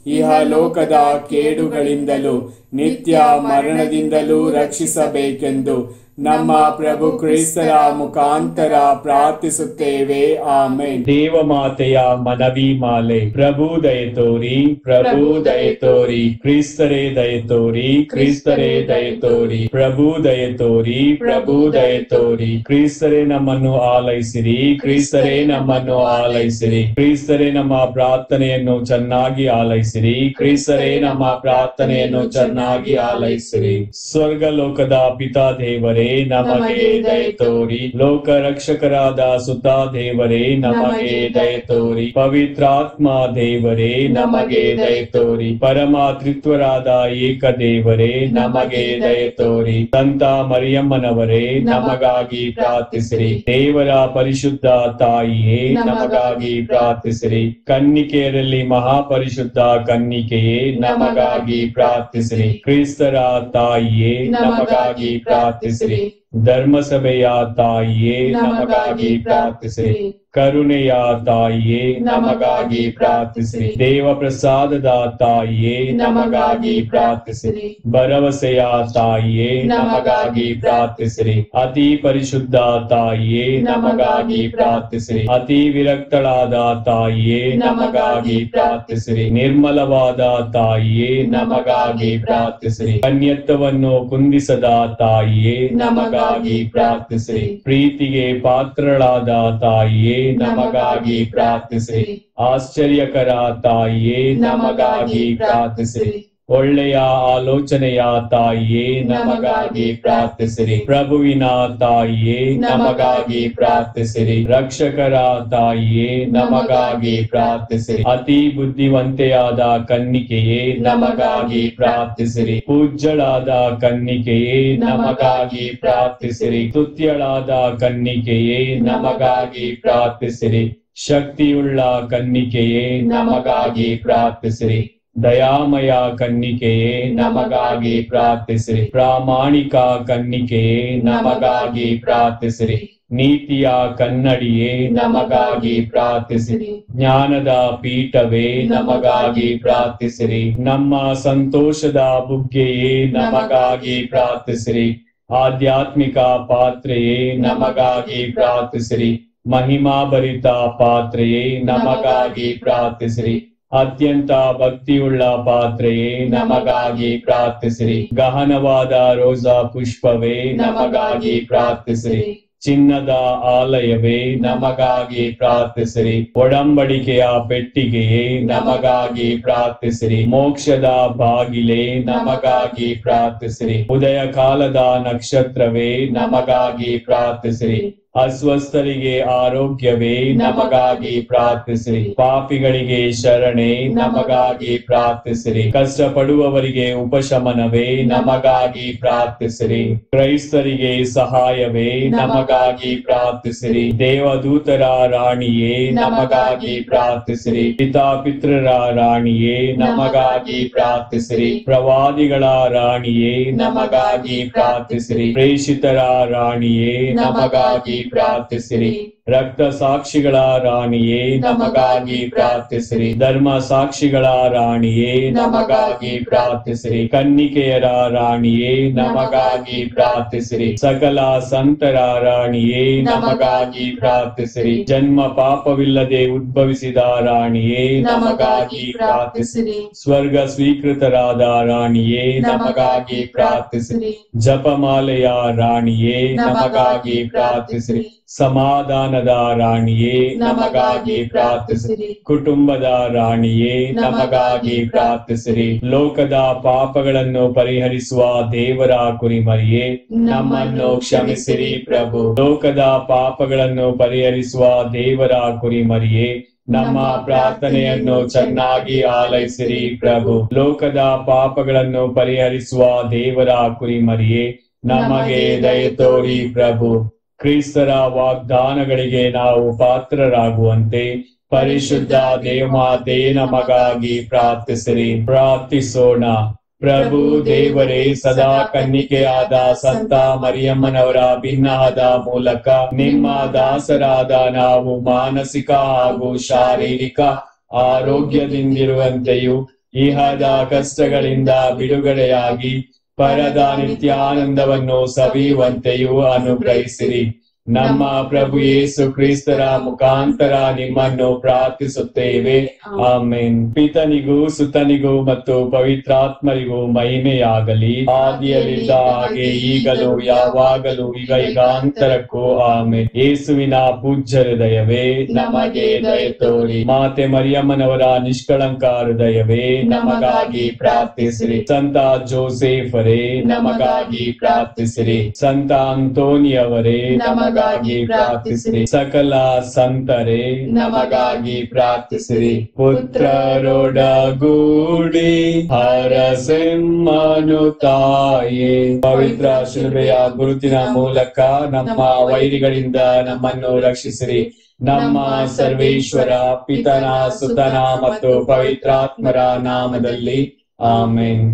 ಇಹಲೋಕದ ಕೇಡುಗಳಿಂದಲೂ ನಿತ್ಯ ಮರಣದಿಂದಲೂ ರಕ್ಷಿಸಬೇಕೆಂದು ನಮ್ಮ ಪ್ರಭು ಕ್ರಿಸ್ತರ ಮುಖಾಂತರ ಪ್ರಾರ್ಥಿಸುತ್ತೇವೆ. ಆಮೆನ್. ದೇವಮಾತೆಯ ಮನವಿ ಮಾಲೆ. ಪ್ರಭು ದಯೆ ತೋರಿ, ಪ್ರಭು ದಯೆ ತೋರಿ, ಕ್ರಿಸ್ತರೇ ದಯೆ ತೋರಿ, ಕ್ರಿಸ್ತರೇ ದಯೆ ತೋರಿ, ಪ್ರಭು ದಯೆ ತೋರಿ, ಪ್ರಭು ದಯೆ ತೋರಿ. ಕ್ರಿಸ್ತರೇ ನಮ್ಮನ್ನು ಆಲೈಸಿರಿ, ಕ್ರಿಸ್ತರೇ ನಮ್ಮನ್ನು ಆಲೈಸಿರಿ, ಕ್ರಿಸ್ತರೇ ನಮ್ಮ ಪ್ರಾರ್ಥನೆಯನ್ನು ಚೆನ್ನಾಗಿ ಆಲೈಸಿರಿ, ಕ್ರಿಸ್ತರೇ ನಮ್ಮ ಪ್ರಾರ್ಥನೆಯನ್ನು ಚೆನ್ನಾಗಿ ಆಲೈಸಿರಿ. ಸ್ವರ್ಗ ಲೋಕದ ಪಿತಾ ದೇವರೇ ನಮಗೆ ದಯೆ ತೋರಿ, ಲೋಕ ರಕ್ಷಕರಾದ ಸುತ ದೇವರೇ ನಮಗೆ ದಯೆ ತೋರಿ, ಪವಿತ್ರಾತ್ಮ ದೇವರೇ ನಮಗೆ ದಯೆ ತೋರಿ, ಪರಮ ತ್ರಿತ್ವರಾದ ಏಕ ದೇವರೇ ನಮಗೆ ದಯೆ ತೋರಿ, ಸಂತ ಮರಿಯಮ್ಮನವರೇ ನಮಗಾಗಿ ಪ್ರಾರ್ಥಿಸಿರಿ. ದೇವರ ಪರಿಶುದ್ಧ ತಾಯಿಯೇ ನಮಗಾಗಿ ಪ್ರಾರ್ಥಿಸಿರಿ. ಕನ್ನಿಕೆಯರಲ್ಲಿ ಮಹಾಪರಿಶುದ್ಧ ಕನ್ನಿಕೆಯೇ ನಮಗಾಗಿ ಪ್ರಾರ್ಥಿಸಿರಿ. ಕ್ರಿಸ್ತರ ತಾಯಿಯೇ ನಮಗಾಗಿ ಪ್ರಾರ್ಥಿಸಿರಿ. ಧರ್ಮಸಭೆಯ ತಾಯಿಯೇ ನಮಗಾಗಿ ಪ್ರಾರ್ಥಿಸಿರಿ. ಕರುಣೆಯ ತಾಯಿಯೇ ನಮಗಾಗಿ ಪ್ರಾರ್ಥಿಸಿರಿ. ದೇವ ಪ್ರಸಾದದ ತಾಯಿಯೇ ನಮಗಾಗಿ ಪ್ರಾರ್ಥಿಸಿರಿ. ಭರವಸೆಯ ತಾಯಿಯೇ ನಮಗಾಗಿ ಪ್ರಾರ್ಥಿಸಿರಿ. ಅತಿ ಪರಿಶುದ್ಧ ತಾಯಿಯೇ ನಮಗಾಗಿ ಪ್ರಾರ್ಥಿಸಿರಿ. ಅತಿ ವಿರಕ್ತಳಾದ ತಾಯಿಯೇ ನಮಗಾಗಿ ಪ್ರಾರ್ಥಿಸಿರಿ. ನಿರ್ಮಲವಾದ ತಾಯಿಯೇ ನಮಗಾಗಿ ಪ್ರಾರ್ಥಿಸಿರಿ. ಕನ್ಯತ್ವವನ್ನು ಕುಂದಿಸದ ತಾಯಿಯೇ ನಮಗಾಗಿ ಪ್ರಾರ್ಥಿಸಿರಿ. ಪ್ರೀತಿಗೆ ಪಾತ್ರಳಾದ ತಾಯಿಯೇ ನಮಗಾಗಿ ಪ್ರಾರ್ಥಿಸಿರಿ. ಆಶ್ಚರ್ಯಕರ ತಾಯಿಯೇ ನಮಗಾಗಿ ಪ್ರಾರ್ಥಿಸಿರಿ. ಒಳ್ಳೆಯ ಆಲೋಚನೆಯ ತಾಯಿಯೇ ನಮಗಾಗಿ ಪ್ರಾರ್ಥಿಸಿರಿ. ಪ್ರಭುವಿನ ತಾಯಿಯೇ ನಮಗಾಗಿ ಪ್ರಾರ್ಥಿಸಿರಿ. ರಕ್ಷಕರ ತಾಯಿಯೇ ನಮಗಾಗಿ ಪ್ರಾರ್ಥಿಸಿರಿ. ಅತಿ ಬುದ್ಧಿವಂತೆಯಾದ ಕನ್ನಿಕೆಯೇ ನಮಗಾಗಿ ಪ್ರಾರ್ಥಿಸಿರಿ. ಪೂಜ್ಯಳಾದ ಕನ್ನಿಕೆಯೇ ನಮಗಾಗಿ ಪ್ರಾರ್ಥಿಸಿರಿ. ಸ್ತುತ್ಯಳಾದ ಕನ್ನಿಕೆಯೇ ನಮಗಾಗಿ ಪ್ರಾರ್ಥಿಸಿರಿ. ಶಕ್ತಿಯುಳ್ಳ ಕನ್ನಿಕೆಯೇ ನಮಗಾಗಿ ಪ್ರಾರ್ಥಿಸಿರಿ. ದಯಾಮಯ ಕನ್ನಿಕೆಯೇ ನಮಗಾಗಿ ಪ್ರಾರ್ಥಿಸಿರಿ. ಪ್ರಾಮಾಣಿಕ ಕನ್ನಿಕೆಯೇ ನಮಗಾಗಿ ಪ್ರಾರ್ಥಿಸಿರಿ. ನೀತಿಯ ಕನ್ನಡಿಯೇ ನಮಗಾಗಿ ಪ್ರಾರ್ಥಿಸಿರಿ. ಜ್ಞಾನದ ಪೀಠವೇ ನಮಗಾಗಿ ಪ್ರಾರ್ಥಿಸಿರಿ. ನಮ್ಮ ಸಂತೋಷದ ಬುಗ್ಗೆಯೇ ನಮಗಾಗಿ ಪ್ರಾರ್ಥಿಸಿರಿ. ಆಧ್ಯಾತ್ಮಿಕ ಪಾತ್ರೆಯೇ ನಮಗಾಗಿ ಪ್ರಾರ್ಥಿಸಿರಿ. ಮಹಿಮಾಭರಿತ ಪಾತ್ರೆಯೇ ನಮಗಾಗಿ ಪ್ರಾರ್ಥಿಸಿರಿ. ಅತ್ಯಂತ ಭಕ್ತಿಯುಳ್ಳ ಪಾತ್ರೆಯೇ ನಮಗಾಗಿ ಪ್ರಾರ್ಥಿಸಿರಿ. ಗಹನವಾದ ರೋಜಾ ಪುಷ್ಪವೇ ನಮಗಾಗಿ ಪ್ರಾರ್ಥಿಸಿರಿ. ಚಿನ್ನದ ಆಲಯವೇ ನಮಗಾಗಿ ಪ್ರಾರ್ಥಿಸಿರಿ. ಒಡಂಬಡಿಕೆಯ ಪೆಟ್ಟಿಗೆಯೇ ನಮಗಾಗಿ ಪ್ರಾರ್ಥಿಸಿರಿ. ಮೋಕ್ಷದ ಬಾಗಿಲೇ ನಮಗಾಗಿ ಪ್ರಾರ್ಥಿಸಿರಿ. ಉದಯ ಕಾಲದ ನಕ್ಷತ್ರವೇ ನಮಗಾಗಿ ಪ್ರಾರ್ಥಿಸಿರಿ. ಅಸ್ವಸ್ಥರಿಗೆ ಆರೋಗ್ಯವೇ, ನಮಗಾಗಿ ಪ್ರಾರ್ಥಿಸಿರಿ. ಪಾಪಿಗಳಿಗೆ ಶರಣೆ, ನಮಗಾಗಿ ಪ್ರಾರ್ಥಿಸಿರಿ. ಕಷ್ಟಪಡುವವರಿಗೆ ಉಪಶಮನವೇ, ನಮಗಾಗಿ ಪ್ರಾರ್ಥಿಸಿರಿ. ಕ್ರೈಸ್ತರಿಗೆ ಸಹಾಯವೇ, ನಮಗಾಗಿ ಪ್ರಾರ್ಥಿಸಿರಿ. ದೇವದೂತರ ರಾಣಿಯೇ, ನಮಗಾಗಿ ಪ್ರಾರ್ಥಿಸಿರಿ. ಪಿತಾಪಿತ್ರರ ರಾಣಿಯೇ, ನಮಗಾಗಿ ಪ್ರಾರ್ಥಿಸಿರಿ. ಪ್ರವಾದಿಗಳ ರಾಣಿಯೇ, ನಮಗಾಗಿ ಪ್ರಾರ್ಥಿಸಿರಿ. ಪ್ರೇಷಿತರ ರಾಣಿಯೇ, ನಮಗಾಗಿ ಪ್ರಾರ್ಥಿಸಿರಿ. ರಕ್ತ ಸಾಕ್ಷಿಗಳ ರಾಣಿಯೇ, ನಮಗಾಗಿ ಪ್ರಾರ್ಥಿಸಿರಿ. ಧರ್ಮ ಸಾಕ್ಷಿಗಳ ರಾಣಿಯೇ, ನಮಗಾಗಿ ಪ್ರಾರ್ಥಿಸಿರಿ. ಕನ್ನಿಕೆಯರ ರಾಣಿಯೇ, ನಮಗಾಗಿ ಪ್ರಾರ್ಥಿಸಿರಿ. ಸಕಲ ಸಂತರ ರಾಣಿಯೇ, ನಮಗಾಗಿ ಪ್ರಾರ್ಥಿಸಿರಿ. ಜನ್ಮ ಪಾಪವಿಲ್ಲದೆ ಉದ್ಭವಿಸಿದ ರಾಣಿಯೇ, ನಮಗಾಗಿ ಪ್ರಾರ್ಥಿಸಿರಿ. ಸ್ವರ್ಗ ಸ್ವೀಕೃತರಾದ ರಾಣಿಯೇ, ನಮಗಾಗಿ ಪ್ರಾರ್ಥಿಸಿರಿ. ಜಪಮಾಲೆಯ ರಾಣಿಯೇ, ನಮಗಾಗಿ ಪ್ರಾರ್ಥಿಸಿರಿ. ಸಮಾಧಾನದ ರಾಣಿಯೇ, ನಮಗಾಗಿ ಪ್ರಾರ್ಥಿಸಿರಿ. ಕುಟುಂಬದ ರಾಣಿಯೇ, ನಮಗಾಗಿ ಪ್ರಾರ್ಥಿಸಿರಿ. ಲೋಕದ ಪಾಪಗಳನ್ನು ಪರಿಹರಿಸುವ ದೇವರ ಕುರಿಮರಿಯೇ, ನಮ್ಮನ್ನು ಕ್ಷಮಿಸಿರಿ ಪ್ರಭು. ಲೋಕದ ಪಾಪಗಳನ್ನು ಪರಿಹರಿಸುವ ದೇವರ ಕುರಿಮರಿಯೇ, ನಮ್ಮ ಪ್ರಾರ್ಥನೆಯನ್ನು ಚೆನ್ನಾಗಿ ಆಲೈಸಿರಿ ಪ್ರಭು. ಲೋಕದ ಪಾಪಗಳನ್ನು ಪರಿಹರಿಸುವ ದೇವರ ಕುರಿಮರಿಯೇ, ನಮಗೆ ದಯೆ ತೋರಿ ಪ್ರಭು. ಕ್ರಿಸ್ತರ ವಾಗ್ದಾನಗಳಿಗೆ ನಾವು ಪಾತ್ರರಾಗುವಂತೆ ಪರಿಶುದ್ಧ ದೇವಮಾತೆ ನಮಗಾಗಿ ಪ್ರಾರ್ಥಿಸಿರಿ. ಪ್ರಾರ್ಥಿಸೋಣ. ಪ್ರಭು ದೇವರೇ, ಸದಾ ಕನ್ನಿಕೆಯಾದ ಸಂತ ಮರಿಯಮ್ಮನವರ ಭಿನ್ನಹದ ಮೂಲಕ ನಿಮ್ಮ ದಾಸರಾದ ನಾವು ಮಾನಸಿಕ ಹಾಗೂ ಶಾರೀರಿಕ ಆರೋಗ್ಯದಿಂದಿರುವಂತೆಯೂ ಇಹದ ಕಷ್ಟಗಳಿಂದ ಬಿಡುಗಡೆಯಾಗಿ ಪರದ ನಿತ್ಯಾನಂದವನ್ನು ಸವಿಯುವಂತೆಯೂ ಅನುಗ್ರಹಿಸಿರಿ. ನಮ್ಮ ಪ್ರಭು ಯೇಸು ಕ್ರಿಸ್ತರ ಮುಖಾಂತರ ನಿಮ್ಮನ್ನು ಪ್ರಾರ್ಥಿಸುತ್ತೇವೆ. ಆಮೆನ್. ಪಿತನಿಗೂ ಸುತನಿಗೂ ಮತ್ತು ಪವಿತ್ರಾತ್ಮರಿಗೂ ಮಹಿಮೆಯಾಗಲಿ, ಆದಿಯಲ್ಲಿದ್ದ ಹಾಗೆ ಈಗಲೂ ಯಾವಾಗಲೂ ಯುಗಾಂತರಕ್ಕೂ ಆಮೆನ್. ಯೇಸುವಿನ ಪೂಜ್ಯ ಹೃದಯವೇ, ನಮಗೆ ದಯೆ ತೋರಿ. ಮಾತೆ ಮರಿಯಮ್ಮನವರ ನಿಷ್ಕಳಂಕ ಹೃದಯವೇ, ನಮಗಾಗಿ ಪ್ರಾರ್ಥಿಸಿರಿ. ಸಂತ ಜೋಸೆಫರೇ, ನಮಗಾಗಿ ಪ್ರಾರ್ಥಿಸಿರಿ. ಸಂತ ಅಂತೋನಿಯವರೇ, ನಮಗಾಗಿ ಪ್ರಾರ್ಥಿಸಿರಿ. ಸಕಲ ಸಂತರೇ, ನಮಗಾಗಿ ಪ್ರಾರ್ಥಿಸಿರಿ. ಪುತ್ರರೊಡಗೂಡಿ ಹರಸೆಮ್ಮನು ತಾಯೇ, ಪವಿತ್ರ ಶಿಲುಬೆಯ ಗುರುತಿನ ಮೂಲಕ ನಮ್ಮ ವೈರಿಗಳಿಂದ ನಮ್ಮನ್ನು ರಕ್ಷಿಸಿರಿ. ನಮ್ಮ ಸರ್ವೇಶ್ವರ ಪಿತನ ಸುತನ ಮತ್ತು ಪವಿತ್ರಾತ್ಮರ ನಾಮದಲ್ಲಿ ಆಮೆನ್.